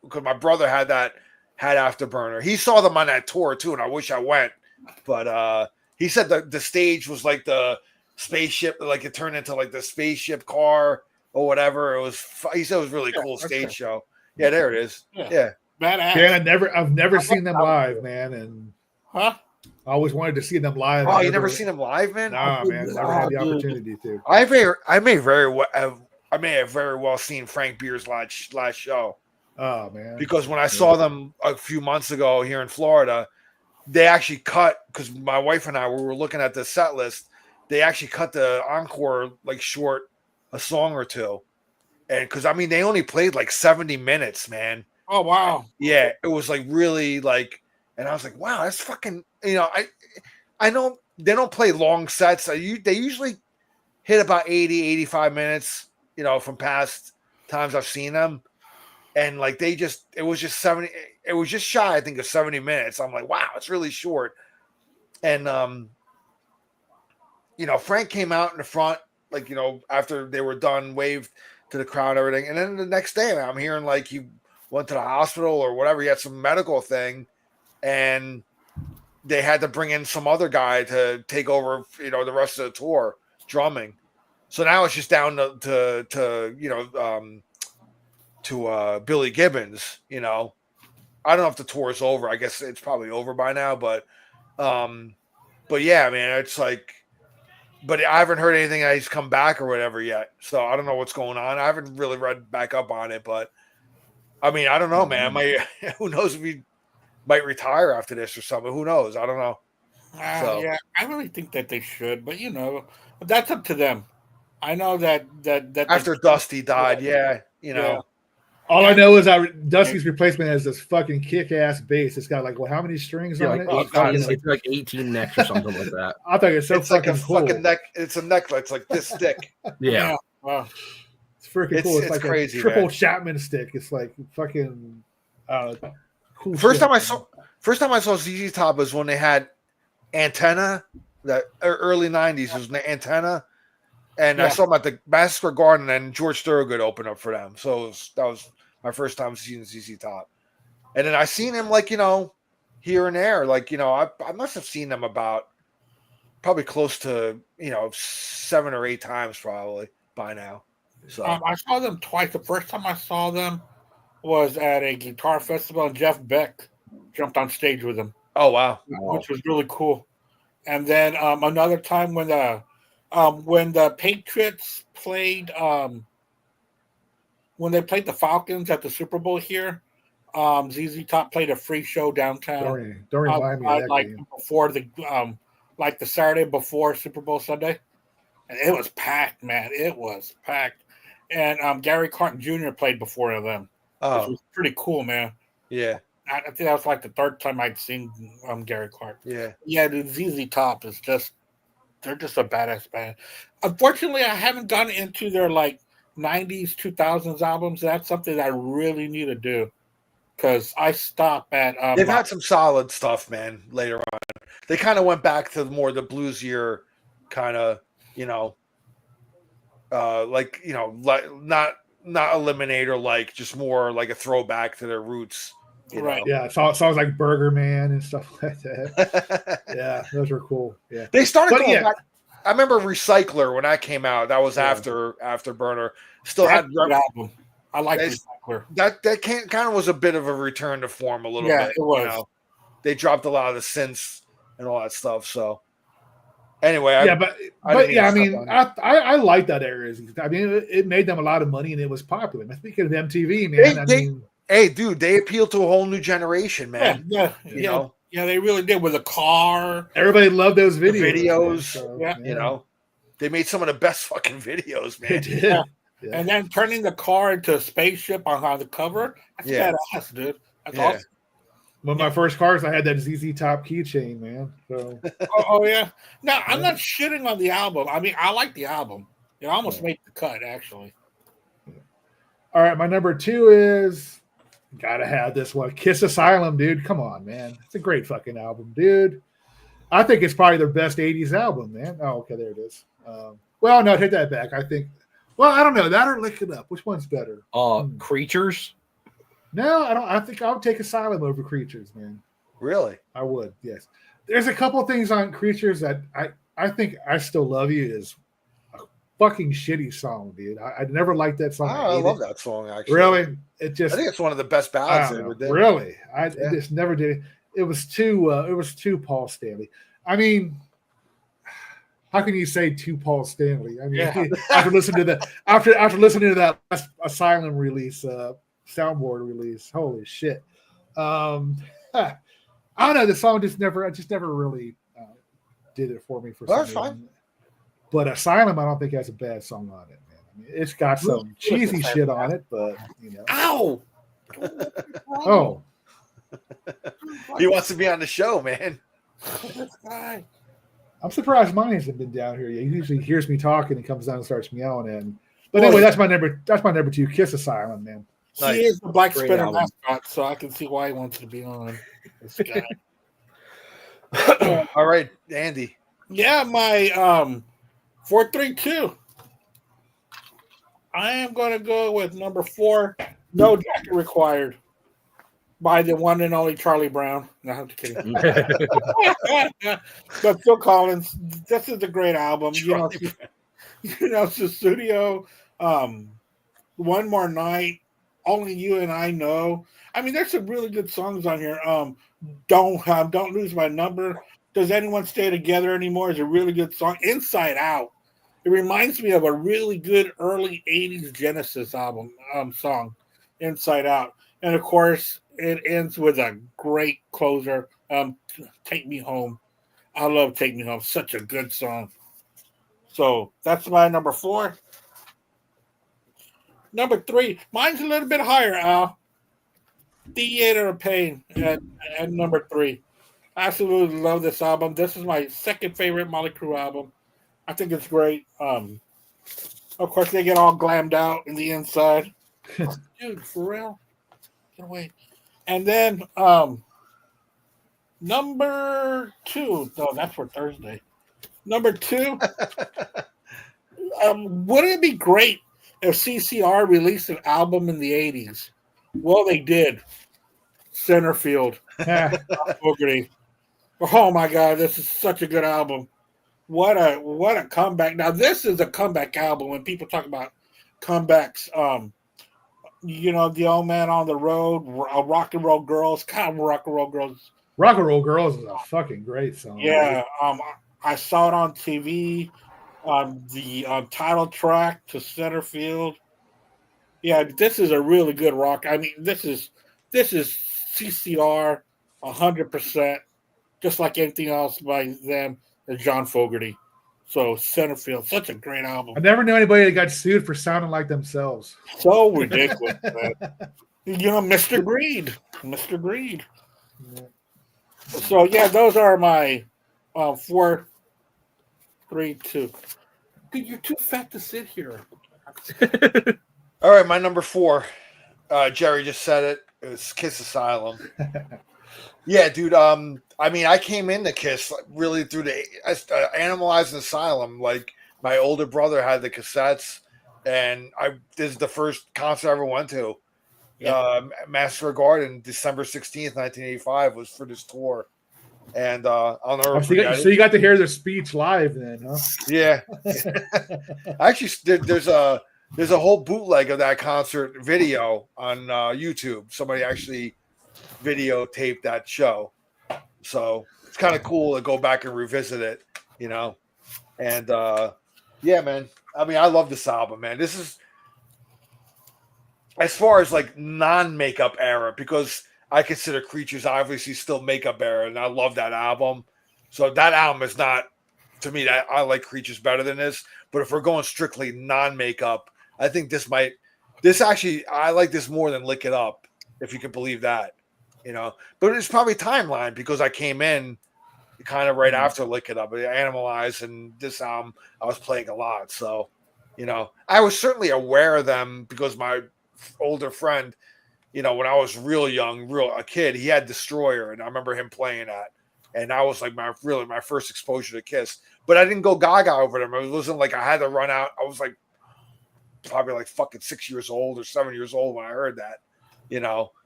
because my brother had Afterburner. He saw them on that tour too, and I wish I went. But he said the stage was like the spaceship, like it turned into like the spaceship car or whatever. He said it was really cool stage show. Yeah, there it is. Yeah. Badass. Yeah, I've never seen them live, man, and I always wanted to see them live. Oh, you never seen them live, man? Nah, man, never had the opportunity to. I may have very well seen Frank Beer's last show. Oh man! Because when I saw them a few months ago here in Florida, they actually cut because my wife and I we were looking at the set list. They actually cut the encore like short, a song or two, and because I mean they only played like 70 minutes, man. Oh wow! Yeah, it was like really like, and I was like, wow, that's fucking. You know, I know they don't play long sets. They usually hit about 80, 85 minutes. You know, from past times I've seen them. And like it was just 70, it was just shy, I think, of 70 minutes. I'm like, wow, it's really short. And you know, Frank came out in the front, like, you know, after they were done, waved to the crowd and everything. And then the next day I'm hearing like he went to the hospital or whatever, he had some medical thing, and they had to bring in some other guy to take over, you know, the rest of the tour, drumming. So now it's just down to you know, to Billy Gibbons, you know. I don't know if the tour is over. I guess it's probably over by now, but yeah, man, it's like, but I haven't heard anything that he's come back or whatever yet. So I don't know what's going on. I haven't really read back up on it, but I mean, I don't know, man. Who knows if he might retire after this or something? Who knows? I don't know. Yeah, I really think that they should, but you know, that's up to them. I know that after Dusty died, yeah, you know. Yeah. All I know is Dusty's replacement has this fucking kick-ass bass. It's got like how many strings on it? It's like 18 necks or something like that. I think it's so it's fucking like a cool. fucking neck. It's a necklace like this thick. Yeah. Wow. It's freaking cool. It's like crazy, a triple man. Chapman stick. It's like fucking cool. First shit, time I saw ZZ Top was when they had Antenna, that early '90s was the Antenna, and I saw them at the Madison Square Garden, and George Thorogood opened up for them. So that was my first time seeing ZZ Top, and then I seen him like here and there, like I must have seen them about probably close to 7 or 8 times probably by now. So I saw them twice. The first time I saw them was at a guitar festival, and Jeff Beck jumped on stage with them. Oh wow, which was really cool. And then another time when the Patriots played when they played the Falcons at the Super Bowl here, ZZ Top played a free show downtown. Don't remind me of that game. Before the like the Saturday before Super Bowl Sunday, and it was packed, man. It was packed. And Gary Clark Jr. played before them. Oh, which was pretty cool, man. Yeah. I think that was like the third time I'd seen Gary Clark. Yeah, dude, ZZ Top is they're just a badass band. Unfortunately, I haven't gotten into their like 90s, 2000s albums. That's something that I really need to do because I stop at. They've had some solid stuff, man, later on. They kind of went back to more the bluesier kind of, like not Eliminator, like just more like a throwback to their roots. Right. Yeah, songs like Burger Man and stuff like that. Yeah, those were cool. Yeah. They started going back. I remember Recycler when that came out. That was after Burner. Still That's had a good album. I like Recycler. That kind of was a bit of a return to form a little bit. Yeah, it was. They dropped a lot of the synths and all that stuff. So anyway, I mean, I like that era. I mean, it made them a lot of money and it was popular. Speaking of MTV, man, hey, dude, they appeal to a whole new generation, man. Yeah, they really did with a car. Everybody loved those videos. So, they made some of the best fucking videos, man. They did. Yeah. And then turning the car into a spaceship on the cover. That's badass, dude. That's awesome. One of my first cars, I had that ZZ Top keychain, man. So. oh yeah. No, I'm not shitting on the album. I mean, I like the album. It almost made the cut, actually. All right, my number 2 is gotta have this one. Kiss Asylum, dude. Come on, man. It's a great fucking album, dude. I think it's probably their best 80s album, man. Oh, okay, there it is. Well, no, take that back. I think, I don't know. That or Lick It Up. Which one's better? Creatures? No, I don't. I think I would take Asylum over Creatures, man. Really? I would, yes. There's a couple of things on Creatures that I think I Still Love You is a fucking shitty song, dude. I never liked that song. I love that song, actually. Really? I think it's one of the best ballads they ever did. Really? I just never did it. It was too Paul Stanley. I mean, how can you say too Paul Stanley? I mean, after listening to that last Asylum release, soundboard release, holy shit. I don't know. The song just never really did it for me for some reason. Fine. But Asylum, I don't think has a bad song on it, man. I mean, it's got some cheesy shit on it, but Ow! Oh. He wants to be on the show, man. I'm surprised mine hasn't been down here yet. He usually hears me talking and comes down and starts meowing at him. But anyway, that's my number 2, Kiss Asylum, man. He is the Black Spinner mascot, so I can see why he wants to be on this guy. All right, Andy. Yeah, my 432. I am going to go with number 4, No Jacket Required, by the one and only Charlie Brown. No, I'm just kidding. But Phil Collins, this is a great album. Sussudio, One More Night, Only You and I Know. I mean, there's some really good songs on here. Don't Lose My Number. Does Anyone Stay Together Anymore is a really good song. Inside Out. It reminds me of a really good early 80s Genesis album song, Inside Out. And, of course, it ends with a great closer, Take Me Home. I love Take Me Home. Such a good song. So that's my number 4. Number 3. Mine's a little bit higher, Al. Theater of Pain at number 3. Absolutely love this album. This is my second favorite Motley Crue album. I think it's great. Of course, they get all glammed out in the inside. Dude, for real? Get away. And then number 2. No, that's for Thursday. Number 2. Wouldn't it be great if CCR released an album in the 80s? Well, they did. Centerfield. Fogarty. Oh my God, this is such a good album. What a comeback. Now, this is a comeback album. When people talk about comebacks, the Old Man on the Road, Rock and Roll Girls, Rock and Roll Girls. Rock and Roll Girls is a fucking great song. Yeah, I saw it on TV. The title track to Centerfield. Yeah, this is a really good rock. I mean, this is CCR 100%, just like anything else by them. John Fogerty. So Centerfield, such a great album. I never knew anybody that got sued for sounding like themselves. So ridiculous, man. Mr. Greed. Mr. Greed. Yeah. So yeah, those are my 4, 3, 2. Dude, you're too fat to sit here. All right, my number 4. Jerry just said it. It was Kiss Asylum. Yeah, dude. I came into Kiss really through the Animalized Asylum. Like, my older brother had the cassettes, and this is the first concert I ever went to. Yeah. Master Garden, December 16th, 1985, was for this tour. And I'll never forget. So you got to hear their speech live then, huh? Yeah. Actually, there's a whole bootleg of that concert video on YouTube. Somebody actually videotaped that show, so it's kind of cool to go back and revisit it, and yeah, man. I mean, I love this album, man. This is, as far as like non-makeup era, because I consider Creatures obviously still makeup era, and I love that album. So that album is not, to me, that I like Creatures better than this. But if we're going strictly non-makeup, I think I like this more than Lick It Up, if you can believe that. But it's probably timeline, because I came in kind of right after Lick It Up, Animalize, and this album I was playing a lot. So, I was certainly aware of them because my older friend, when I was real young, a kid, he had Destroyer, and I remember him playing that. And that was like my first exposure to Kiss. But I didn't go gaga over them. It wasn't like I had to run out. I was like probably like fucking 6 years old or 7 years old when I heard that,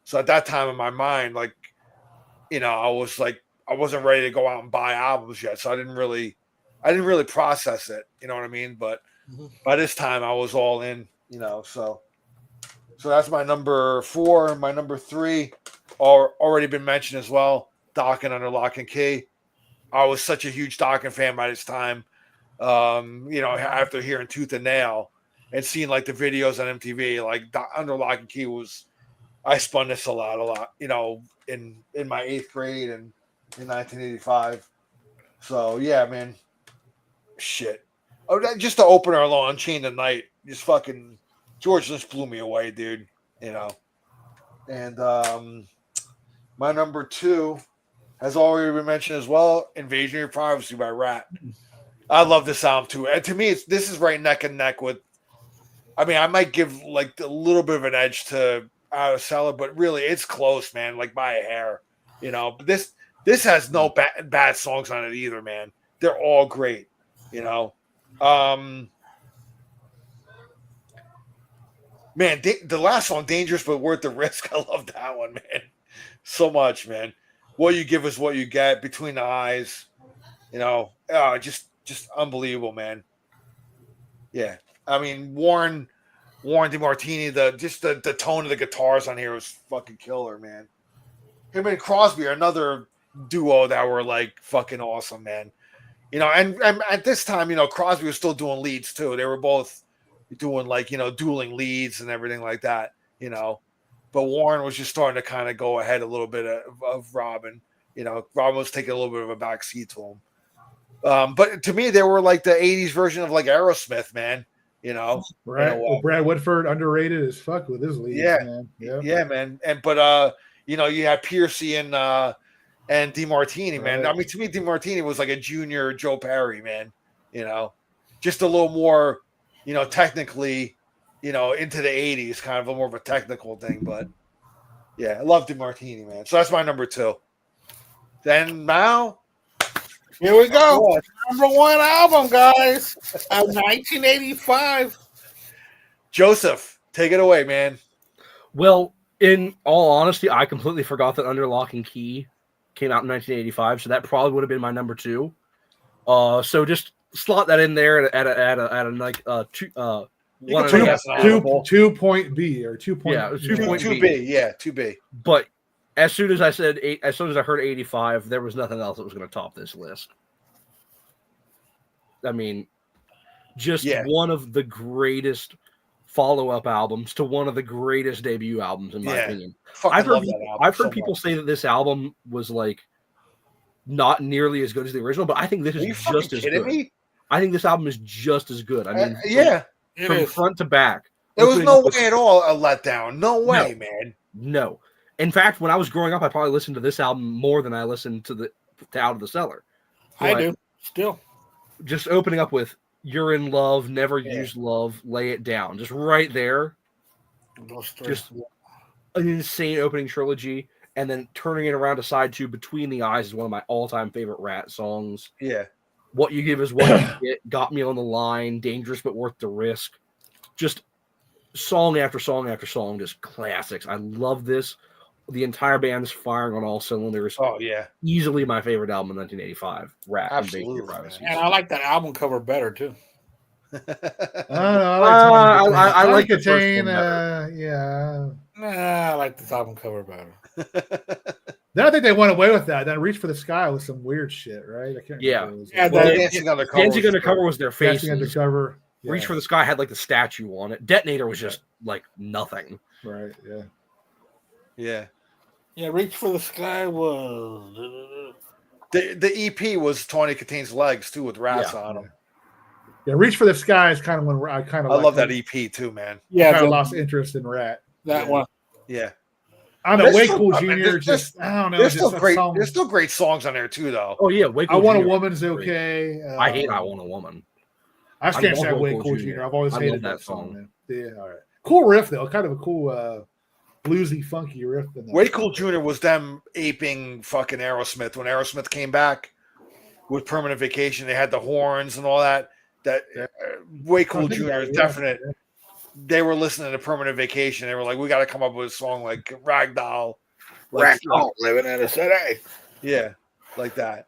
So at that time in my mind, like, I was like, I wasn't ready to go out and buy albums yet. So I didn't really process it. You know what I mean? But by this time I was all in, so that's my number 4. My number 3 already been mentioned as well. Dawkins Under Lock and Key. I was such a huge Dawkins fan by this time. After hearing Tooth and Nail and seeing like the videos on MTV, like Under Lock and Key I spun this a lot, in my 8th grade and in 1985. So yeah, man, shit. Oh, just the opener alone, Unchained the Night, just fucking George Lynch blew me away, dude. And my number 2 has already been mentioned as well. Invasion of Your Privacy by Rat. I love this album too. And to me, this is right neck and neck with. I mean, I might give like a little bit of an edge to Out of Cellar, but really, it's close, man. Like by a hair, This has no bad songs on it either, man. They're all great, Man, the last song, Dangerous But Worth the Risk. I love that one, man. So much, man. What You Give Is What You Get, Between the Eyes. Just unbelievable, man. Yeah. I mean, Warren DeMartini, the tone of the guitars on here was fucking killer, man. Him and Crosby are another duo that were like fucking awesome, man. And at this time, Crosby was still doing leads too. They were both doing like, dueling leads and everything like that, But Warren was just starting to kind of go ahead a little bit of Robin. Robin was taking a little bit of a back seat to him. But to me, they were like the 80s version of like Aerosmith, man. Brad Whitford, underrated as fuck with his leads, man. Yeah, man. You had Piercy and DeMartini, man. I mean, to me, DeMartini was like a junior Joe Perry, man. Just a little more technically, into the 80s, kind of more of a technical thing. But yeah, I love DeMartini, man. So that's my number 2. Then now, Here we go. what? Number 1 album, guys, of 1985. Joseph, take it away, man. Well, in all honesty, I completely forgot that Under Lock and Key came out in 1985, so that probably would have been my number 2. So just slot that in there at a like 2 2 point B or 2 point. Yeah, 2B, yeah, 2B. But as soon as I heard 85, there was nothing else that was going to top this list. I mean, just one of the greatest follow-up albums to one of the greatest debut albums, in my opinion. I've heard people say that this album was like not nearly as good as the original, but I think this is just as good. Me? I think this album is just as good. I mean, from front to back. There was no way at all a letdown. No way, man. No. In fact, when I was growing up, I probably listened to this album more than I listened to Out of the Cellar. I do still. Just opening up with "You're in Love, Never Use Love, Lay It Down," just right there. Just an insane opening trilogy, and then turning it around to side 2, "Between the Eyes" is one of my all-time favorite Rat songs. Yeah. "What You Give Is What You Get," "Got Me on the Line," "Dangerous But Worth the Risk." Just song after song after song, just classics. I love this. The entire band is firing on all cylinders. Oh, yeah. Easily my favorite album in 1985, Rat. Absolutely. And I like that album cover better, too. I like the Jane. I like this album cover better. Then I think they went away with that. Then "Reach for the Sky" was some weird shit, right? I can't remember. Dancing Undercover. Dancing Undercover was their face. Dancing Undercover. Yeah. Reach for the Sky had like the statue on it. Detonator was just like nothing. Right. Yeah. Yeah. Yeah. Reach for the Sky was the EP was Tawny Contains Legs too, with rats on them. Yeah. Reach for the Sky is kind of when I love that EP too, man. Yeah. I lost interest in Rat. That one. Yeah. I don't know. Way Cool Jr. I don't know. There's still great. There's still great songs on there too, though. Oh yeah, Way Cool I Want a Jr. Woman's okay. I hate I Want a Woman. I can't say Way Cool Jr. I've always hated that song. Man. Yeah, all right. Cool riff though. Kind of a cool bluesy, funky riff. Way Cool Jr. was them aping fucking Aerosmith when Aerosmith came back with Permanent Vacation. They had the horns and all that. Way Cool Jr. is definite. Yeah. They were listening to Permanent Vacation. They were like, we got to come up with a song like Ragdoll. Ragdoll, living in a city. Yeah, like that.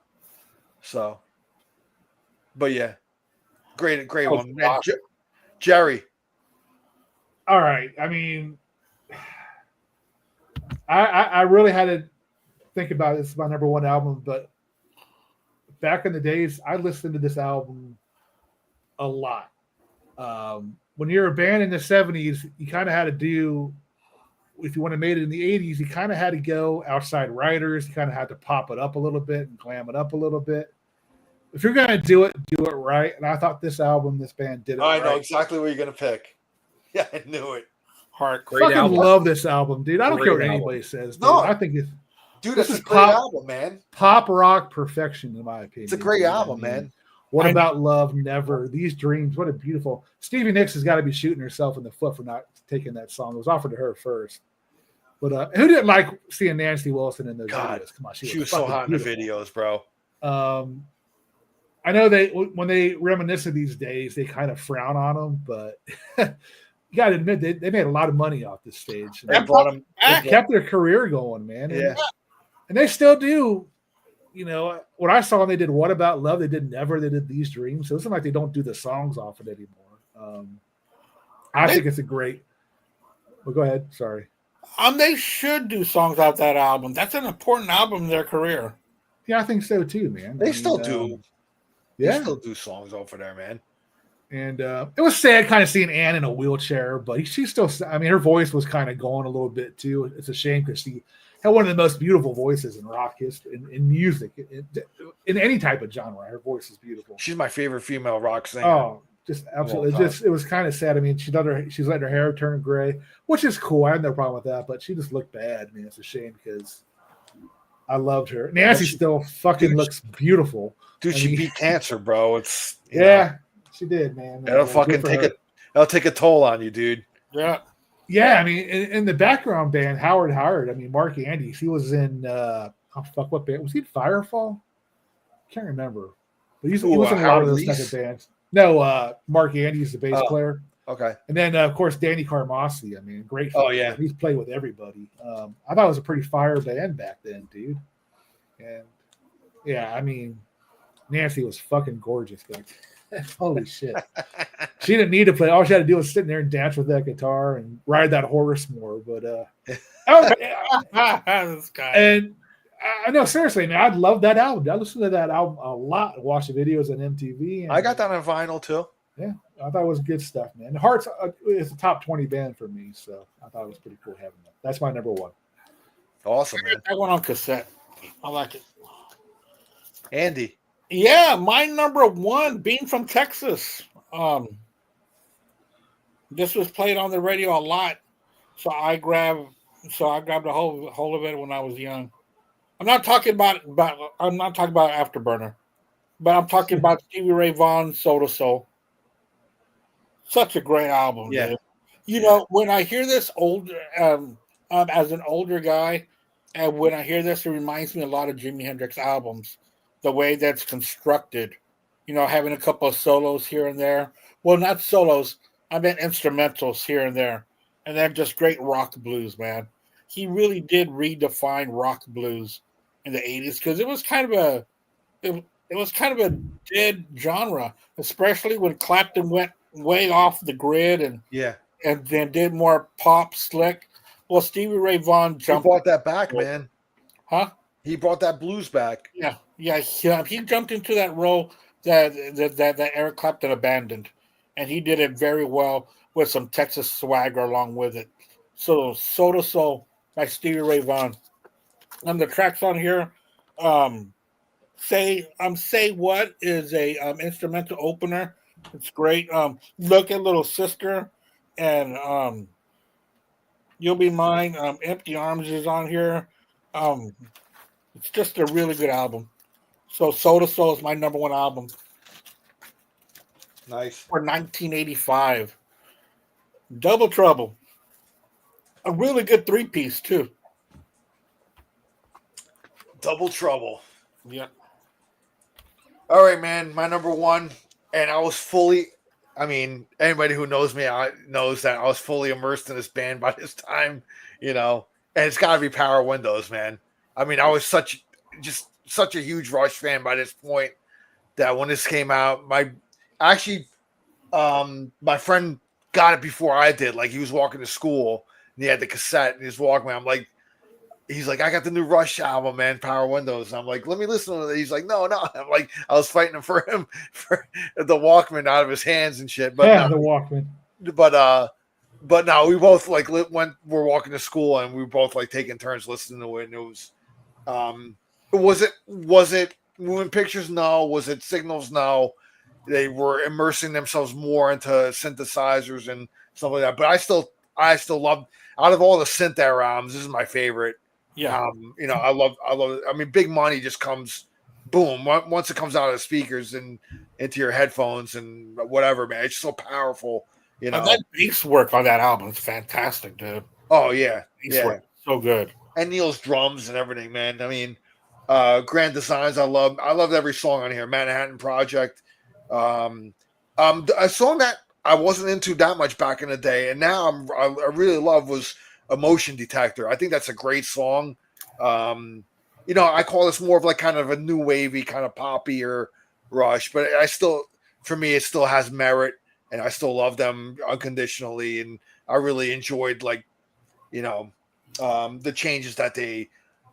So, but yeah, great one. Man, Jerry. All right. I mean, I really had to think about it. This is my number 1 album, but back in the days, I listened to this album a lot. When you're a band in the 70s, you kind of had to do, if you want to make it in the 80s, you kind of had to go outside writers. You kind of had to pop it up a little bit and glam it up a little bit. If you're going to do it right. And I thought this band did it right. I know exactly what you're going to pick. Yeah, I knew it. Great album. Love this album, dude. I don't care what anybody says. Dude. No, I think it's... Dude, this is a great album, man. Pop rock perfection, in my opinion. It's a great album, man. What About Love? Never. These Dreams. What a beautiful. Stevie Nicks has got to be shooting herself in the foot for not taking that song. It was offered to her first. But who didn't like seeing Nancy Wilson in those videos? Come on, she was so hot beautiful. In the videos, bro. I know when they reminisce of these days, they kind of frown on them, but you got to admit they made a lot of money off this stage. They brought them. They kept their career going, man. Yeah, and they still do. You know, when I saw them, they did "What About Love?" They did "Never." They did "These Dreams." So it's not like they don't do the songs off it anymore. I think it's a great. Well, go ahead. Sorry. They should do songs off that album. That's an important album in their career. Yeah, I think so too, man. They still do. Yeah, they still do songs over there, man. And it was sad kind of seeing Ann in a wheelchair, but she's still. I mean, her voice was kind of going a little bit too. It's a shame because she had one of the most beautiful voices in rock history, in music, in any type of genre. Her voice is beautiful. She's my favorite female rock singer. Oh, just absolutely. It was kind of sad. I mean, she's letting her hair turn gray, which is cool. I have no problem with that, but she just looked bad. I mean, it's a shame because I loved her. Nancy still fucking looks beautiful. Dude, she beat cancer, bro. It's yeah, she did, man. It'll fucking take that'll take a toll on you, dude. Yeah. Yeah, I mean, in the background band, Howard Howard. I mean, Mark Andes. He was in what band was he? In Firefall? Can't remember. But he was in a lot of those type of bands. No, Mark Andes, the bass player. Okay. And then of course Danny Carmasi. I mean, great. Oh yeah, he's played with everybody. I thought it was a pretty fire band back then, dude. And yeah, I mean, Nancy was fucking gorgeous back then. Holy shit. She didn't need to play. All she had to do was sit there and dance with that guitar and ride that horse more. But This guy. and no, seriously, man, I'd love that album. I listened to that album a lot. Watch the videos on MTV. And, I got that on vinyl too. Yeah, I thought it was good stuff, man. Hearts is a top 20 band for me, so I thought it was pretty cool having that. That's my number one. Awesome, man. I went on cassette. I like it. Andy. Yeah, my number one, being from Texas. This was played on the radio a lot, so I grabbed a hold of it when I was young. I'm not talking about Afterburner, but I'm talking about Stevie Ray Vaughan, Soul to Soul. Such a great album, Yeah. dude. You know, when I hear this as an older guy, and when I hear this, it reminds me a lot of Jimi Hendrix albums. The way that's constructed, you know, having a couple of solos here and there. Well, not solos. I meant instrumentals here and there. And then just great rock blues, man. He really did redefine rock blues in the 80s because it was kind of a dead genre, especially when Clapton went way off the grid and then did more pop slick. Well, Stevie Ray Vaughan jumped. He brought that back, man. Huh? He brought that blues back. Yeah. He jumped into that role that Eric Clapton abandoned, and he did it very well with some Texas swagger along with it. So, Soul to Soul by Stevie Ray Vaughan. And the tracks on here, Say What is a instrumental opener. It's great. Look at Little Sister and You'll Be Mine. Empty Arms is on here. It's just a really good album. So Soul to Soul is my number one album. Nice. For 1985. Double Trouble. A really good three-piece, too. Double Trouble. Yeah. All right, man. My number one. And I was anybody who knows me knows that I was fully immersed in this band by this time, you know. And it's got to be Power Windows, man. I mean, I was such a huge Rush fan by this point that when this came out, my friend got it before I did. Like, he was walking to school and he had the cassette and his Walkman. He's like, I got the new Rush album, man, Power Windows. And I'm like, let me listen to it. He's like, no. I'm like, I was fighting for the Walkman out of his hands and shit. But yeah, the Walkman. But no, we both we're walking to school and we were both like taking turns listening to it. And it was it moving pictures? No. Was it signals? No. They were immersing themselves more into synthesizers and stuff like that. But I still love, out of all the synth era albums, this is my favorite. Yeah. You know, I love it. I mean, Big Money just comes boom once it comes out of the speakers and into your headphones and whatever, man. It's so powerful. You know, that bass work on that album is fantastic, dude. Oh yeah, Bass work, so good. And Neil's drums and everything, man. I mean, Grand Designs. I loved every song on here. Manhattan Project. A song that I wasn't into that much back in the day, and now I really love was Emotion Detector. I think that's a great song. You know, I call this more of like kind of a new wavy kind of poppy or Rush, but for me, it still has merit. And I still love them unconditionally, and I really enjoyed, like, you know, the changes that they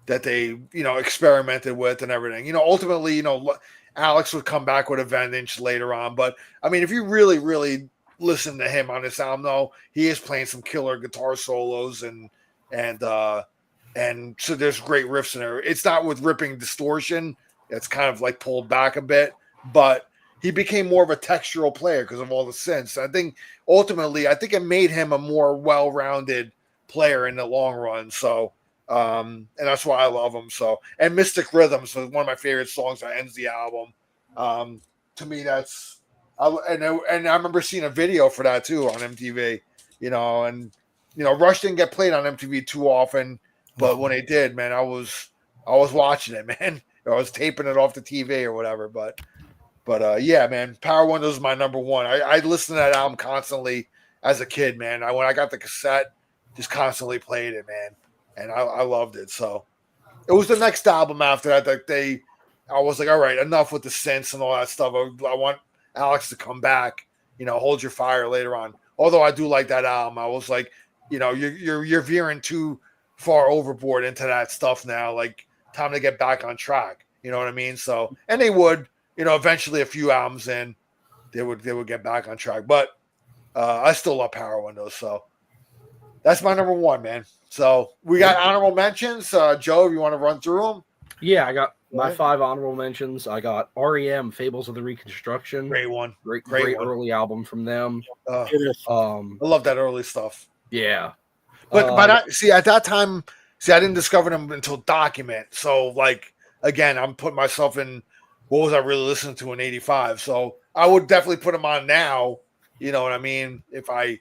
you know experimented with and everything. You know, ultimately, you know, Alex would come back with a vengeance later on, but I mean, if you really, really listen to him on this album, though, he is playing some killer guitar solos and so there's great riffs in there. It's not with ripping distortion; it's kind of like pulled back a bit, but he became more of a textural player because of all the synths. I think ultimately, it made him a more well-rounded player in the long run. So, and that's why I love him. So, and Mystic Rhythms was one of my favorite songs that ends the album. To me, that's And I remember seeing a video for that too on MTV. And Rush didn't get played on MTV too often, but when they did, man, I was watching it, man. I was taping it off the TV or whatever. But yeah, man, Power Windows is my number one. I listened to that album constantly as a kid, man. When I got the cassette, just constantly played it, man, and I loved it. So it was the next album after that I was like, all right, enough with the synths and all that stuff. I want Alex to come back, Hold Your Fire later on. Although I do like that album, I was like, you're veering too far overboard into that stuff now. Like, time to get back on track. You know what I mean? So, and they would, eventually a few albums in, they would get back on track. But I still love Power Windows, so that's my number one, man. So we got honorable mentions. Joe, if you want to run through them? Yeah, I got my 5 honorable mentions. I got REM, Fables of the Reconstruction. Great one. Great one. early album from them. I love that early stuff. Yeah. But at that time, I didn't discover them until Document. So, like, again, I'm putting myself in what was I really listening to in 85. So I would definitely put them on now. You know what I mean? If I,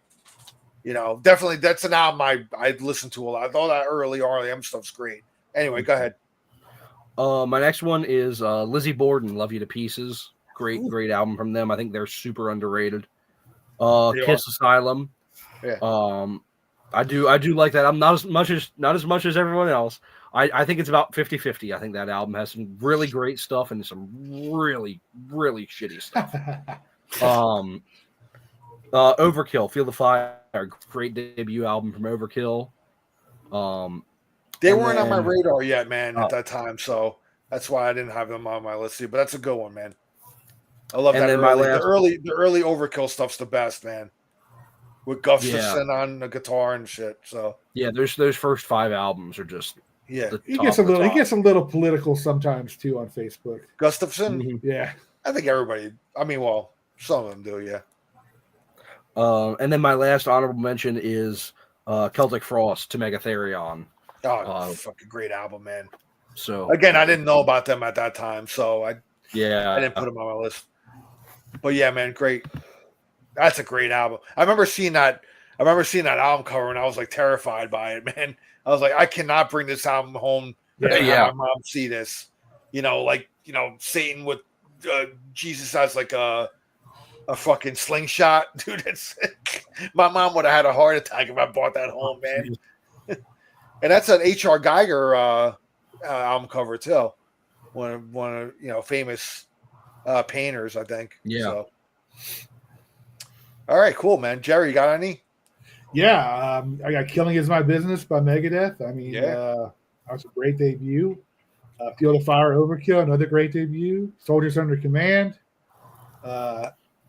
definitely that's an album I'd listen to a lot. All that early REM stuff's great. Anyway, go ahead. My next one is Lizzie Borden, Love You to Pieces. Great album from them. I think they're super underrated. Kiss Asylum. Yeah. I do like that. I'm not as much as everyone else. I think it's about 50-50. I think that album has some really great stuff and some really, really shitty stuff. Overkill, Feel the Fire, great debut album from Overkill. They weren't on my radar yet, man, at that time, so that's why I didn't have them on my list. But that's a good one, man. I love that. The early Overkill stuff's the best, man. With Gustafson on the guitar and shit. So yeah, those first 5 albums are just he gets a little political sometimes too on Facebook. Gustafson, yeah, I think everybody. I mean, well, some of them do, yeah. And then my last honorable mention is Celtic Frost to Megatherion. Oh, fucking great album, man. So again, I didn't know about them at that time, so I didn't put them on my list. But yeah, man, great. That's a great album. I remember seeing that album cover and I was like terrified by it, man. I was like, I cannot bring this album home and have my mom see this. Satan with Jesus as like a fucking slingshot, dude. My mom would have had a heart attack if I brought that home, man. And that's an H.R. Geiger album cover too. One of famous painters, I think. Yeah. So. All right, cool, man. Jerry, you got any? Yeah, I got "Killing Is My Business" by Megadeth. I mean, that's a great debut. "Feel the Fire," Overkill, another great debut. "Soldiers Under Command."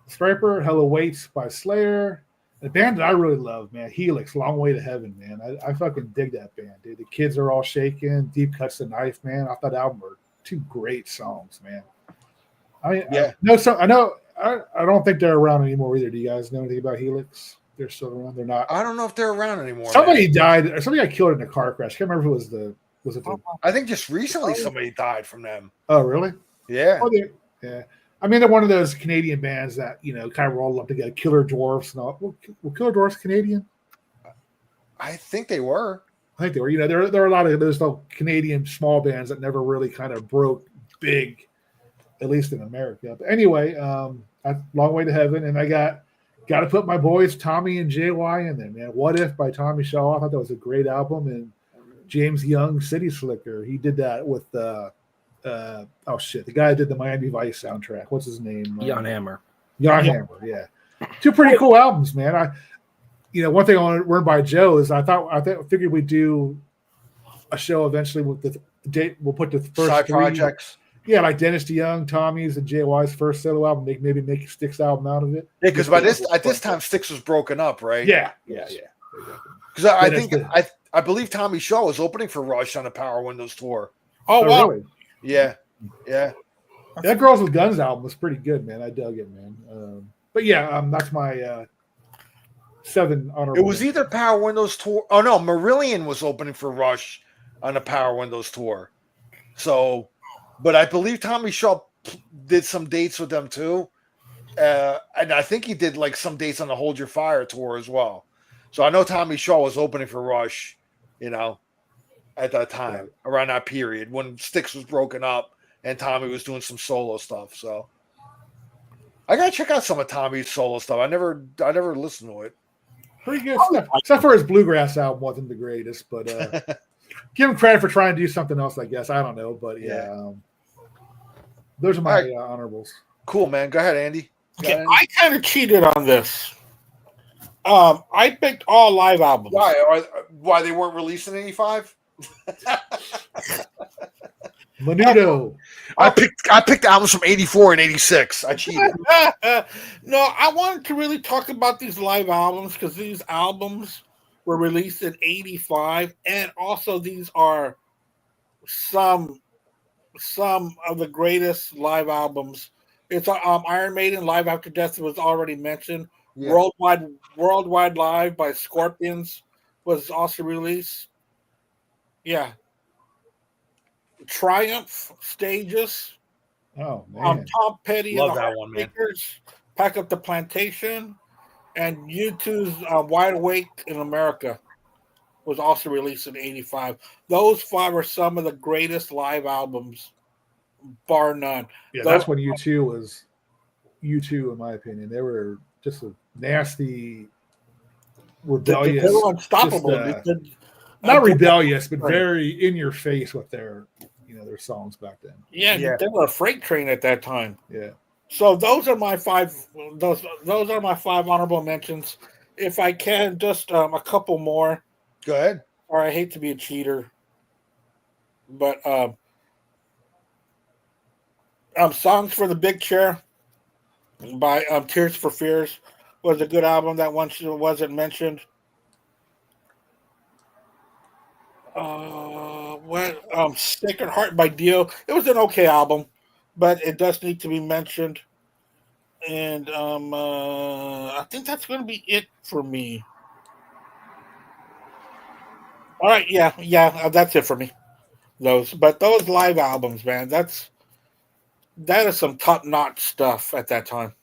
Striper, "Hell Awaits" by Slayer. The band that I really love, man, Helix, "Long Way to Heaven," man. I fucking dig that band, dude. The Kids Are All Shaken, "Deep Cuts the Knife," man. I thought that album were 2 great songs, man. I mean, I know. I don't think they're around anymore either. Do you guys know anything about Helix? They're still around. They're not. I don't know if they're around anymore. Somebody died. Or somebody got killed in a car crash. I can't remember if it was it. I think just recently somebody died from them. Oh, really? Yeah. Oh, yeah. I mean, they're one of those Canadian bands that kind of roll up together. Killer Dwarfs and all. Were Killer Dwarfs Canadian? I think they were. I think they were. There are a lot of those little Canadian small bands that never really kind of broke big, at least in America. But anyway, "Long Way to Heaven," and I got to put my boys Tommy and JY in there, man. "What If" by Tommy Shaw. I thought that was a great album. And James Young, "City Slicker." He did that with the guy who did the Miami Vice soundtrack. What's his name? Jan Hammer. Jan Hammer, yeah. 2 pretty cool albums, man. One thing I want to run by Joe is I figured we'd do a show eventually with the date. We'll put the first side 3 projects. Yeah, like Dennis DeYoung, Tommy's, and JY's first solo album. Maybe make a Styx album out of it. Yeah, because at this time Styx was broken up, right? Yeah. Because I believe Tommy Shaw was opening for Rush on the Power Windows tour. Oh, wow. Really? Yeah. That Girls with Guns album was pretty good, man. I dug it, man. But yeah, that's my 7 honorable. It was either Power Windows tour. Oh no, Marillion was opening for Rush on the Power Windows tour. So, but I believe Tommy Shaw did some dates with them too. And I think he did like some dates on the Hold Your Fire tour as well. So I know Tommy Shaw was opening for Rush, you know, at that time, around that period when Styx was broken up and Tommy was doing some solo stuff. So I gotta check out some of Tommy's solo stuff. I never listened to it. Pretty good stuff. Except for his bluegrass album wasn't the greatest, but give him credit for trying to do something else, I guess. I don't know, but those are my honorables. Cool, man. Go ahead, Andy. Okay, I kind of cheated on this. I picked all live albums. Why they weren't released in '85? Menudo. I picked albums from '84 and '86. I cheated. No, I wanted to really talk about these live albums because these albums were released in '85, and also these are some of the greatest live albums. It's Iron Maiden Live After Death was already mentioned. Yeah. Worldwide Live by Scorpions was also released. Yeah. Triumph Stages. Oh man. Tom Petty Love and the that one, man. Pack Up the Plantation, and U2's Wide Awake in America was also released in '85. Those 5 are some of the greatest live albums, bar none. Yeah, that's when U2 was U2, in my opinion. They were just a nasty, rebellious. They were unstoppable. Not rebellious, but very in your face with their songs back then. Yeah, they were a freight train at that time. Yeah. So those are my 5. Those are my 5 honorable mentions. If I can, just a couple more. Go ahead. Or I hate to be a cheater, but Songs for the Big Chair by Tears for Fears was a good album. That one wasn't mentioned. Sacred Heart by Dio. It was an okay album, but it does need to be mentioned. And I think that's going to be it for me. All right, that's it for me. Those live albums, man, that is some top-notch stuff at that time.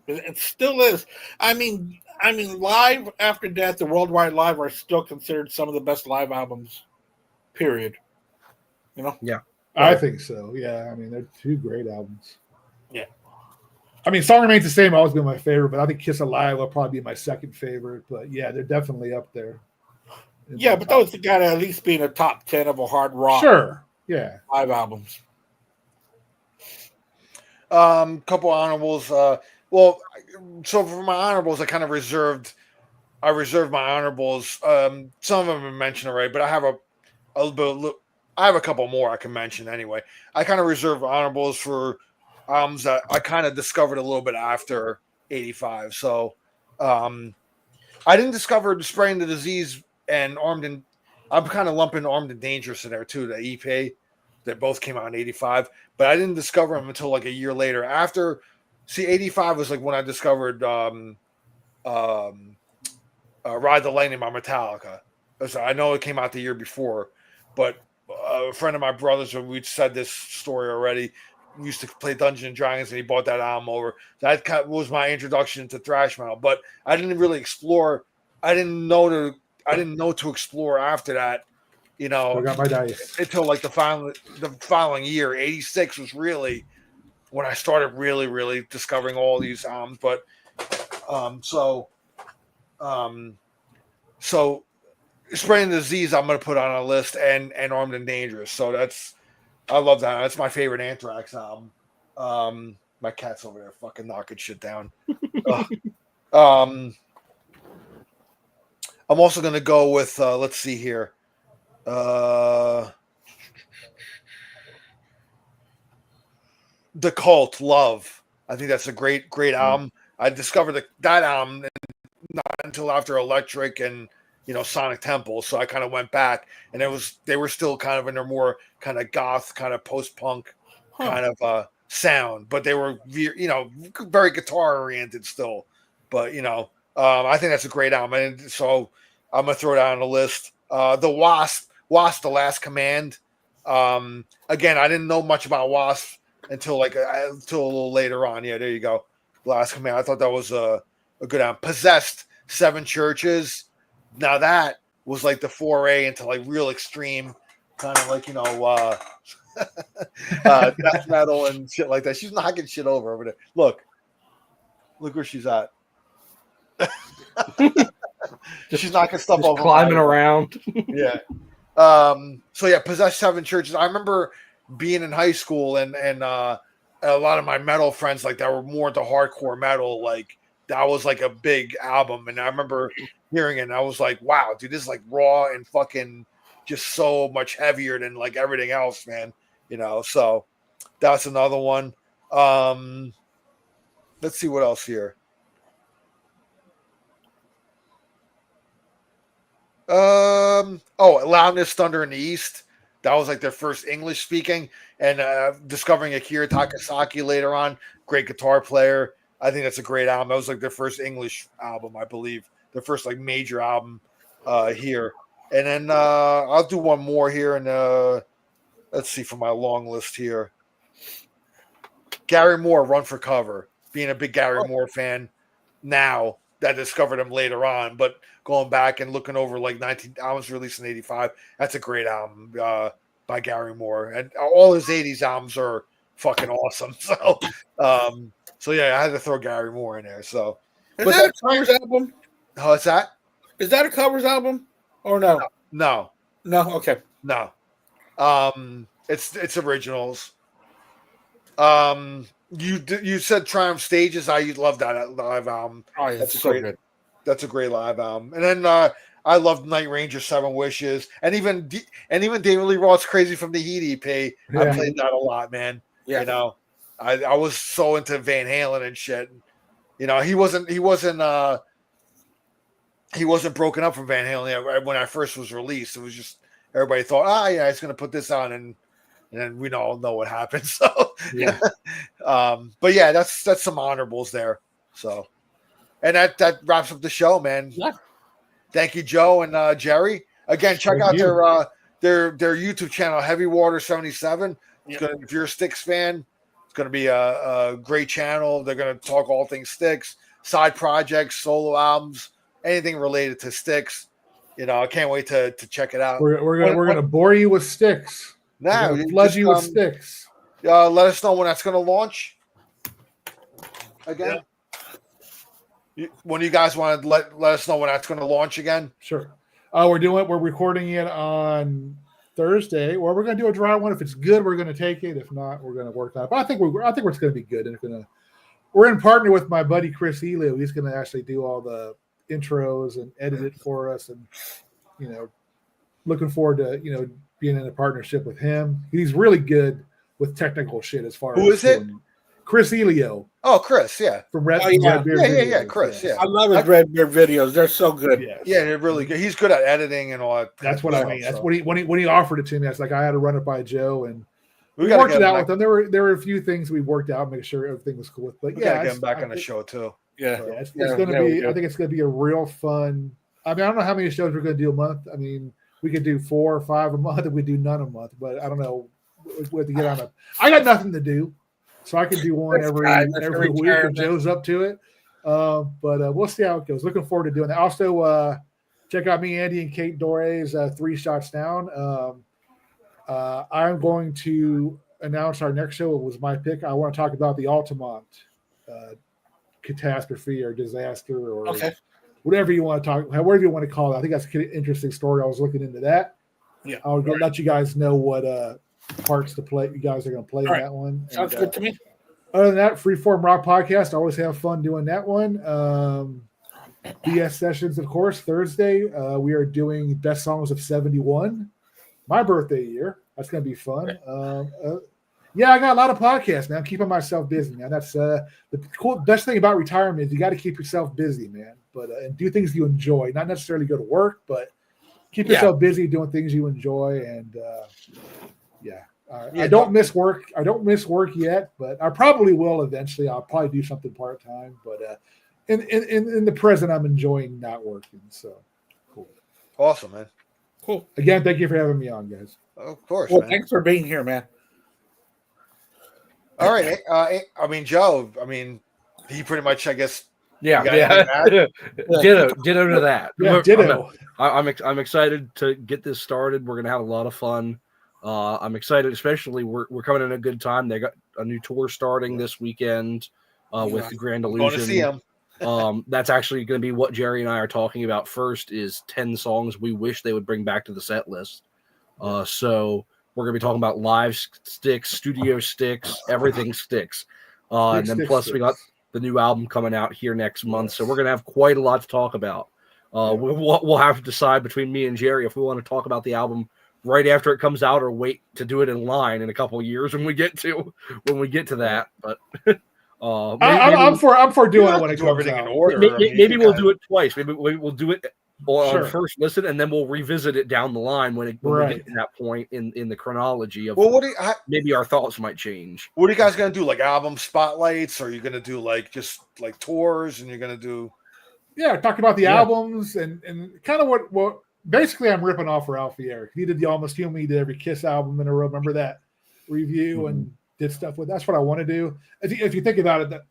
It still is. I mean, Live After Death and Worldwide Live are still considered some of the best live albums. Period. Yeah, I think so. Yeah, I mean, they're 2 great albums. Yeah. I mean, Song Remains the Same always been my favorite, but I think Kiss Alive will probably be my second favorite. But yeah, they're definitely up there. Yeah, but those got to at least be in the top 10 of a hard rock. Sure. Yeah. Live albums. Couple honorables. So for my honorables, I kind of reserved my honorables. Some of them have been mentioned already, but I have I have a couple more I can mention anyway. I kind of reserve honorables for albums that I kind of discovered a little bit after '85. So I didn't discover Spraying the Disease and Armed and I'm kind of lumping Armed and Dangerous in there too, the EP that both came out in '85, but I didn't discover them until like a year later. After, '85 was like when I discovered Ride the Lightning by Metallica. So I know it came out the year before, but a friend of my brother's, we'd said this story already, we used to play Dungeons and Dragons and he bought that album over. That was my introduction to thrash metal, but I didn't really explore. I didn't know to explore after that. I got my dice until like the following year. '86 was really when I started really, really discovering all these albums. But so Spraying the Disease I'm going to put on a list, and Armed and Dangerous. So I love that. That's my favorite Anthrax album. My cat's over there fucking knocking shit down. I'm also going to go with let's see here. The Cult, Love. I think that's a great album. I discovered that album not until after Electric and Sonic Temple, so I kind of went back, and they were still kind of in their more kind of goth, kind of post-punk kind of sound, but they were very guitar oriented still. But I think that's a great album, and so I'm gonna throw that on the list. The Wasp, The Last Command. Again, I didn't know much about Wasp until a little later on. Yeah, there you go. Last Command. I thought that was a good album. Possessed, Seven Churches. Now that was like the foray into like real extreme, kind of like, death metal and shit like that. She's knocking shit over there. Look where she's at. She's knocking stuff just over. Climbing around. Yeah. So yeah, Possessed, Seven Churches. I remember being in high school and a lot of my metal friends like that were more into hardcore metal. Like that was like a big album, and I remember hearing it. And I was like, "Wow, dude, this is like raw and fucking just so much heavier than like everything else, man." So that's another one. Let's see what else here. Loudness, Thunder in the East. That was like their first English speaking, and discovering Akira Takasaki later on, great guitar player. I think that's a great album. That was like their first English album, I believe, their first like major album here. And then I'll do one more here, and let's see from my long list here. Gary Moore, Run for Cover. Being a big Gary Moore fan now, that discovered him later on, but going back and looking over like albums released in '85, that's a great album by Gary Moore, and all his '80s albums are fucking awesome. So yeah, I had to throw Gary Moore in there. So, is that a covers album? What's that? Is that a covers album or no? No. Okay. No. It's originals. You said Triumph Stages. I love that live album. Oh, yeah, that's so good. That's a great live album. And then I loved Night Ranger, Seven Wishes, and even David Lee Roth's Crazy from the Heat EP. Yeah. I played that a lot, man. Yeah. I was so into Van Halen and shit. He wasn't broken up from Van Halen when I first was released. It was just everybody thought, he's gonna put this on, and then we all know what happened. So yeah. But yeah, that's some honorables there. So, and that wraps up the show, man. Yeah. Thank you, Joe and Jerry. Again, check out their YouTube channel, Heavy Water 77. If you're a Styx fan, it's gonna be a great channel. They're gonna talk all things Styx, side projects, solo albums, anything related to Styx. I can't wait to check it out. We're gonna bore you with Styx. Now, flood you with Styx. Let us know when that's going to launch. Again, when you guys want to let us know when that's going to launch again. Sure. We're recording it on Thursday, or we're going to do a dry one. If it's good, we're going to take it. If not, we're going to work on it. But I think it's going to be good. And we're in partner with my buddy Chris Elio. He's going to actually do all the intros and edit it for us, and looking forward to being in a partnership with him. He's really good with technical shit as far as who is it? Chris Elio. Oh, Chris, yeah. From Red Beard. Yeah, Chris, yeah. I love his Red Beard videos. They're so good. Yeah, they're really good. He's good at editing and all that. That's what I mean. That's when he offered it to me. I was like, I had to run it by Joe, and we worked it out with them. There were a few things we worked out, make sure everything was cool. But get him back on the show too. Yeah, it's going to be. I think it's going to be a real fun. I mean, I don't know how many shows we're going to do a month. I mean, we could do 4 or 5 a month, and we do none a month. But I don't know. We have to get on it. I got nothing to do, so I can do one every week if Joe's up to it. But we'll see how it goes. Looking forward to doing that. Also, check out me, Andy, and Kate Dore's 3 Shots Down. I'm going to announce our next show. It was my pick. I want to talk about the Altamont catastrophe or disaster or whatever you want to talk, however you want to call it. I think that's an interesting story. I was looking into that. Yeah, I'll let you guys know what parts to play. You guys are going to play in that one. Sounds good to me. Other than that, Freeform Rock Podcast. I always have fun doing that one. BS Sessions, of course, Thursday. We are doing Best Songs of 71. My birthday year. That's going to be fun. Yeah, I got a lot of podcasts, man. I'm keeping myself busy, man. That's the best thing about retirement is you got to keep yourself busy, man. But and do things you enjoy, not necessarily go to work, but keep yourself busy doing things you enjoy. And I don't miss work. I don't miss work yet, but I probably will eventually. I'll probably do something part time. But in the present, I'm enjoying not working. So cool. Awesome, man. Cool. Again, thank you for having me on, guys. Of course. Well, man. Thanks for being here, man. All right. I mean, Joe, he pretty much, I guess. Yeah. Ditto to that. Yeah, ditto. I'm excited to get this started. We're gonna have a lot of fun. I'm excited, especially we're coming in a good time. They got a new tour starting this weekend with the Grand Illusion. Going to see him. That's actually going to be what Jerry and I are talking about first. Is 10 songs we wish they would bring back to the set list. So we're going to be talking about live sticks, studio sticks, everything sticks, and then plus we got the new album coming out here next month. So we're going to have quite a lot to talk about. We'll have to decide between me and Jerry if we want to talk about the album right after it comes out or wait to do it in line in a couple of years when we get to that. But I'm for doing it when it comes everything out. in order. Maybe we'll do it twice. Maybe we'll do it on first listen, and then we'll revisit it down the line when we get to that point in the chronology of. Well, maybe our thoughts might change. What are you guys gonna do? Like album spotlights, or are you gonna do like just like tours, and you're gonna do? Yeah, talking about the albums and kind of what basically I'm ripping off for Alfie Eric. He did the Almost Human. He did every Kiss album in a row. Remember that review and did stuff with. That's what I want to do. If you think about it,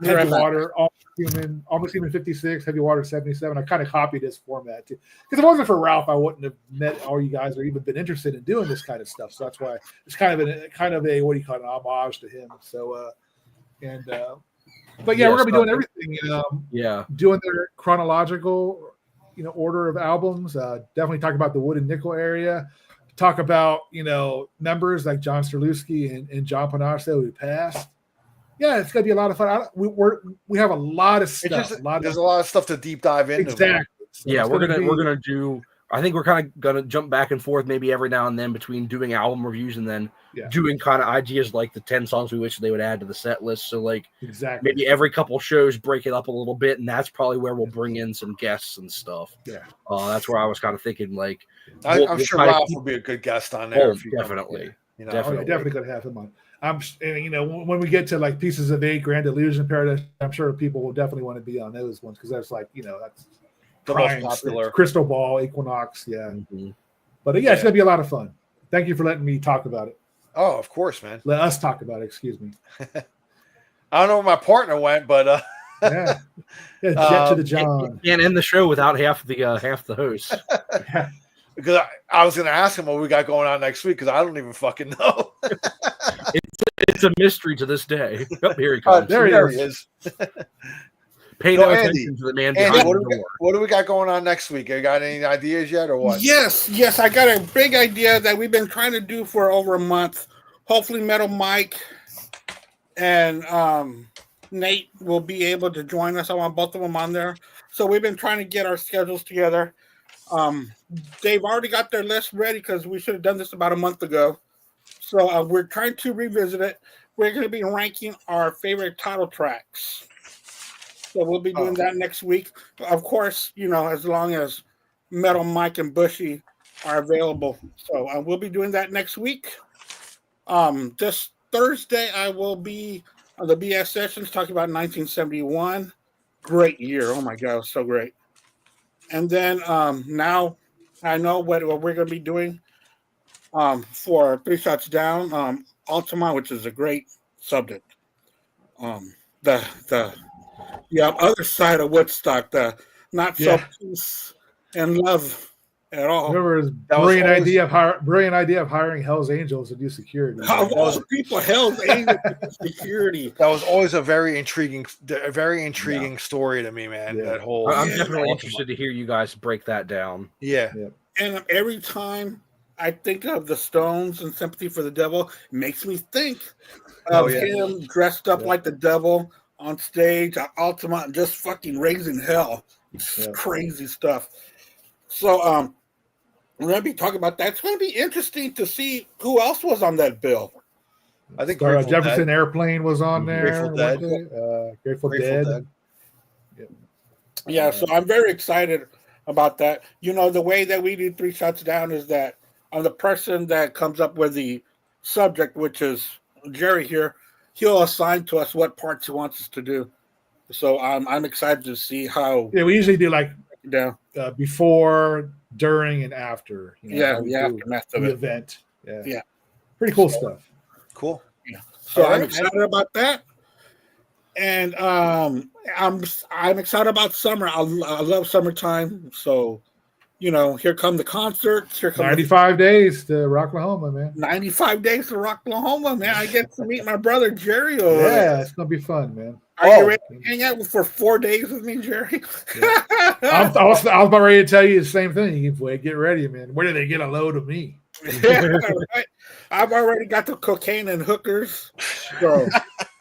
Heavy Water, Almost Human 56, Heavy Water 77. I kind of copied this format too. Because if it wasn't for Ralph, I wouldn't have met all you guys or even been interested in doing this kind of stuff. So that's why it's kind of a what do you call it, an homage to him. So but yeah, we're gonna be doing everything. Doing their chronological, order of albums. Definitely talk about the Wood and Nickel area. Talk about members like John Sterlewski and John Panache who passed. Yeah, it's gonna be a lot of fun. We have a lot of stuff. There's a lot of stuff to deep dive into. Exactly. So yeah, we're gonna do. I think we're kind of gonna jump back and forth maybe every now and then between doing album reviews and then doing kind of ideas like the 10 songs we wish they would add to the set list. So like maybe every couple shows break it up a little bit, and that's probably where we'll bring in some guests and stuff. Yeah, that's where I was kind of thinking like. I'm sure Ralph will be a good guest on there. Definitely. Definitely gonna have him on. When we get to like Pieces of Eight, Grand Illusion, Paradise, I'm sure people will definitely want to be on those ones because that's like that's the most popular. Crystal Ball, Equinox, But it's gonna be a lot of fun. Thank you for letting me talk about it. Oh, of course, man. Let us talk about it. Excuse me. I don't know where my partner went, but jet to the John. Can't end the show without half the hosts. Because I was going to ask him what we got going on next week because I don't even fucking know. It's a mystery to this day. Oh, here he comes. There he is. Pay no attention to the man behind the door. What do we got going on next week? You got any ideas yet or what? Yes. I got a big idea that we've been trying to do for over a month. Hopefully Metal Mike and Nate will be able to join us. I want both of them on there. So we've been trying to get our schedules together. They've already got their list ready because we should have done this about a month ago. So we're trying to revisit it. We're going to be ranking our favorite title tracks. So we'll be doing that next week. Of course, as long as Metal Mike and Bushy are available. So we'll be doing that next week. This Thursday, I will be on the BS Sessions talking about 1971. Great year. Oh, my God. It was so great. And then now I know what we're going to be doing for Three Shots Down, Ultima, which is a great subject. The other side of Woodstock, the not so peace and love at all. Remember his brilliant idea of hiring Hell's Angels to do security. Of all people, Hell's Angels to do security. That was always a very intriguing story to me, man. That whole. I'm definitely interested to hear you guys break that down. Yeah. And every time I think of the Stones and Sympathy for the Devil, it makes me think of him dressed up like the devil on stage at Ultima and just fucking raising hell. It's crazy stuff. So we're going to be talking about that. It's going to be interesting to see who else was on that bill. I think Jefferson Airplane was on there. Grateful Dead. Yeah, so I'm very excited about that. The way that we do Three Shots Down is that the person that comes up with the subject, which is Jerry here, he'll assign to us what parts he wants us to do. So I'm excited to see how. Yeah, we usually do like before, during, and after. The aftermath of the event. Pretty cool stuff. Cool. Yeah. So I'm excited about that. And I'm excited about summer. I love summertime. So, here come the concerts. Here come 95 days to Rocklahoma, man. 95 days to Rocklahoma, man. I get to meet my brother Jerry over Yeah, there. it's gonna be fun, man. Are you ready to hang out for 4 days with me, Jerry? Yeah. I was about ready to tell you the same thing. Boy, get ready, man. Where do they get a load of me? Yeah, right. I've already got the cocaine and hookers. So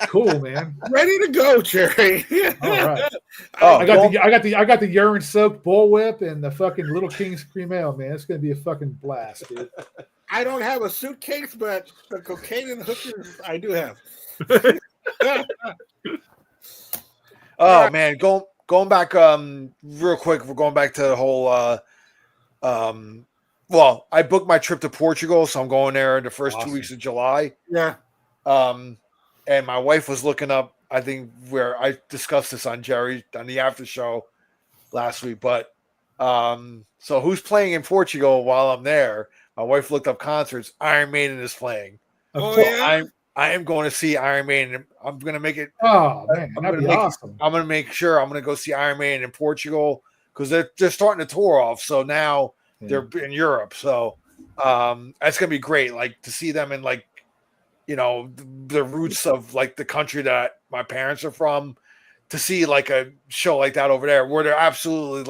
cool, man. Ready to go, Jerry. All right. I got the urine soaked bullwhip and the fucking Little King's cream ale, man. It's gonna be a fucking blast, dude. I don't have a suitcase, but the cocaine and hookers I do have. Oh man, going back real quick, we're going back to the whole well, I booked my trip to Portugal, so I'm going there the first 2 weeks of July. Yeah. And my wife was looking up, I think where I discussed this on the after show last week, but so who's playing in Portugal while I'm there? My wife looked up concerts. Iron Maiden is playing. Yeah? I am going to see Iron Maiden. I'm going to make it. Oh man, that'd be awesome. I'm going to make sure I'm going to go see Iron Maiden in Portugal because they're starting to tour off. So now they're in Europe. So that's going to be great. Like to see them in like, the roots of like the country that my parents are from. To see like a show like that over there, where they're absolutely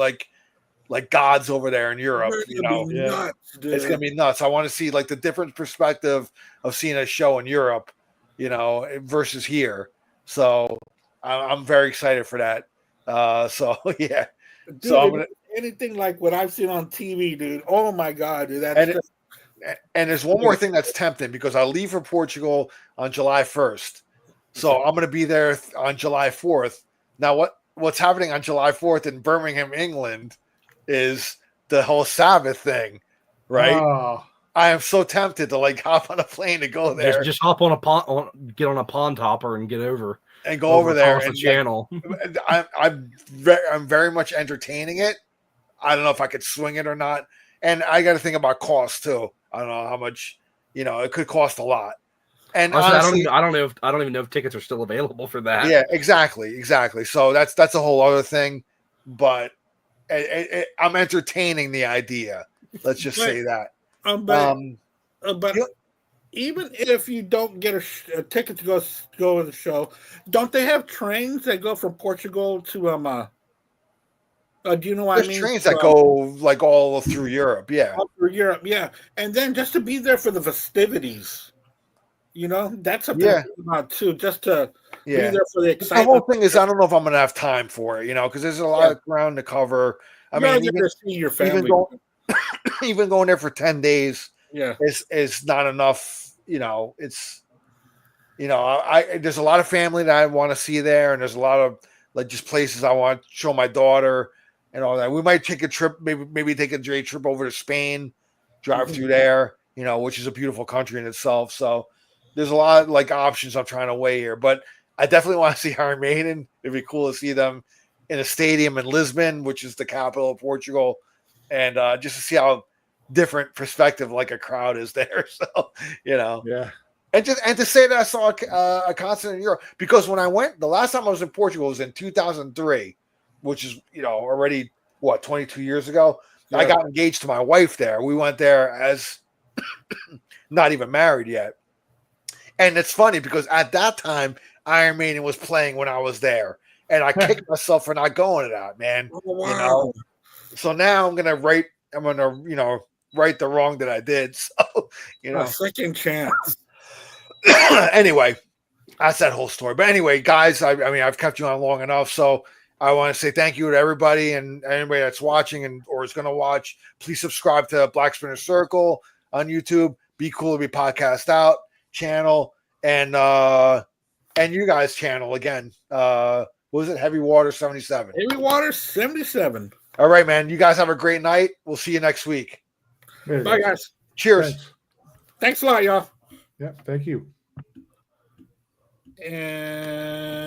like gods over there in Europe. Nuts, it's gonna be nuts. I want to see like the different perspective of seeing a show in Europe, versus here. So I'm very excited for that. So yeah. Dude, so anything like what I've seen on TV, dude. Oh my god, dude. And there's one more thing that's tempting because I leave for Portugal on July 1st. So I'm going to be there on July 4th. Now, what's happening on July 4th in Birmingham, England, is the whole Sabbath thing, right? Oh. I am so tempted to like hop on a plane to go there. Just hop on a pond, get on a pond hopper and get over and go over there. And channel. I'm very much entertaining it. I don't know if I could swing it or not, and I got to think about cost too. I don't know how much. It could cost a lot. And honestly, I don't even know if tickets are still available for that. Yeah, exactly. So that's a whole other thing, but I'm entertaining the idea. Let's just say that. But even if you don't get a ticket to go to the show, don't they have trains that go from Portugal to do you know what I mean? There's trains that go like all through Europe, yeah. All through Europe, yeah. And then just to be there for the festivities. That's something to think about too, just to be there for the excitement. The whole thing is I don't know if I'm going to have time for it, because there's a lot of ground to cover. I mean, even, see your family. Even going there for 10 days Yeah, is not enough. It's there's a lot of family that I want to see there, and there's a lot of like just places I want to show my daughter and all that. We might take a trip, maybe take a day trip over to Spain, drive through there, which is a beautiful country in itself. So there's a lot of like options I'm trying to weigh here, but I definitely want to see Iron Maiden. It'd be cool to see them in a stadium in Lisbon, which is the capital of Portugal, and just to see how different perspective like a crowd is there. So, yeah. And to say that I saw a concert in Europe, because when I went, the last time I was in Portugal was in 2003, which is, already 22 years ago. Yeah. I got engaged to my wife there. We went there as not even married yet. And it's funny because at that time, Iron Maiden was playing when I was there. And I kicked myself for not going to that, man. Oh, wow. So now I'm gonna right the wrong that I did. So a second chance. Anyway, that's that whole story. But anyway, guys, I mean I've kept you on long enough, so I want to say thank you to everybody and anybody that's watching or is going to watch. Please subscribe to Black Spinner Circle on YouTube. Be Cool to Be Podcast Out channel and you guys' channel again. What was it? Heavy Water 77. Heavy Water 77. All right, man. You guys have a great night. We'll see you next week. Bye, guys. Cheers. Thanks a lot, y'all. Yeah, thank you. And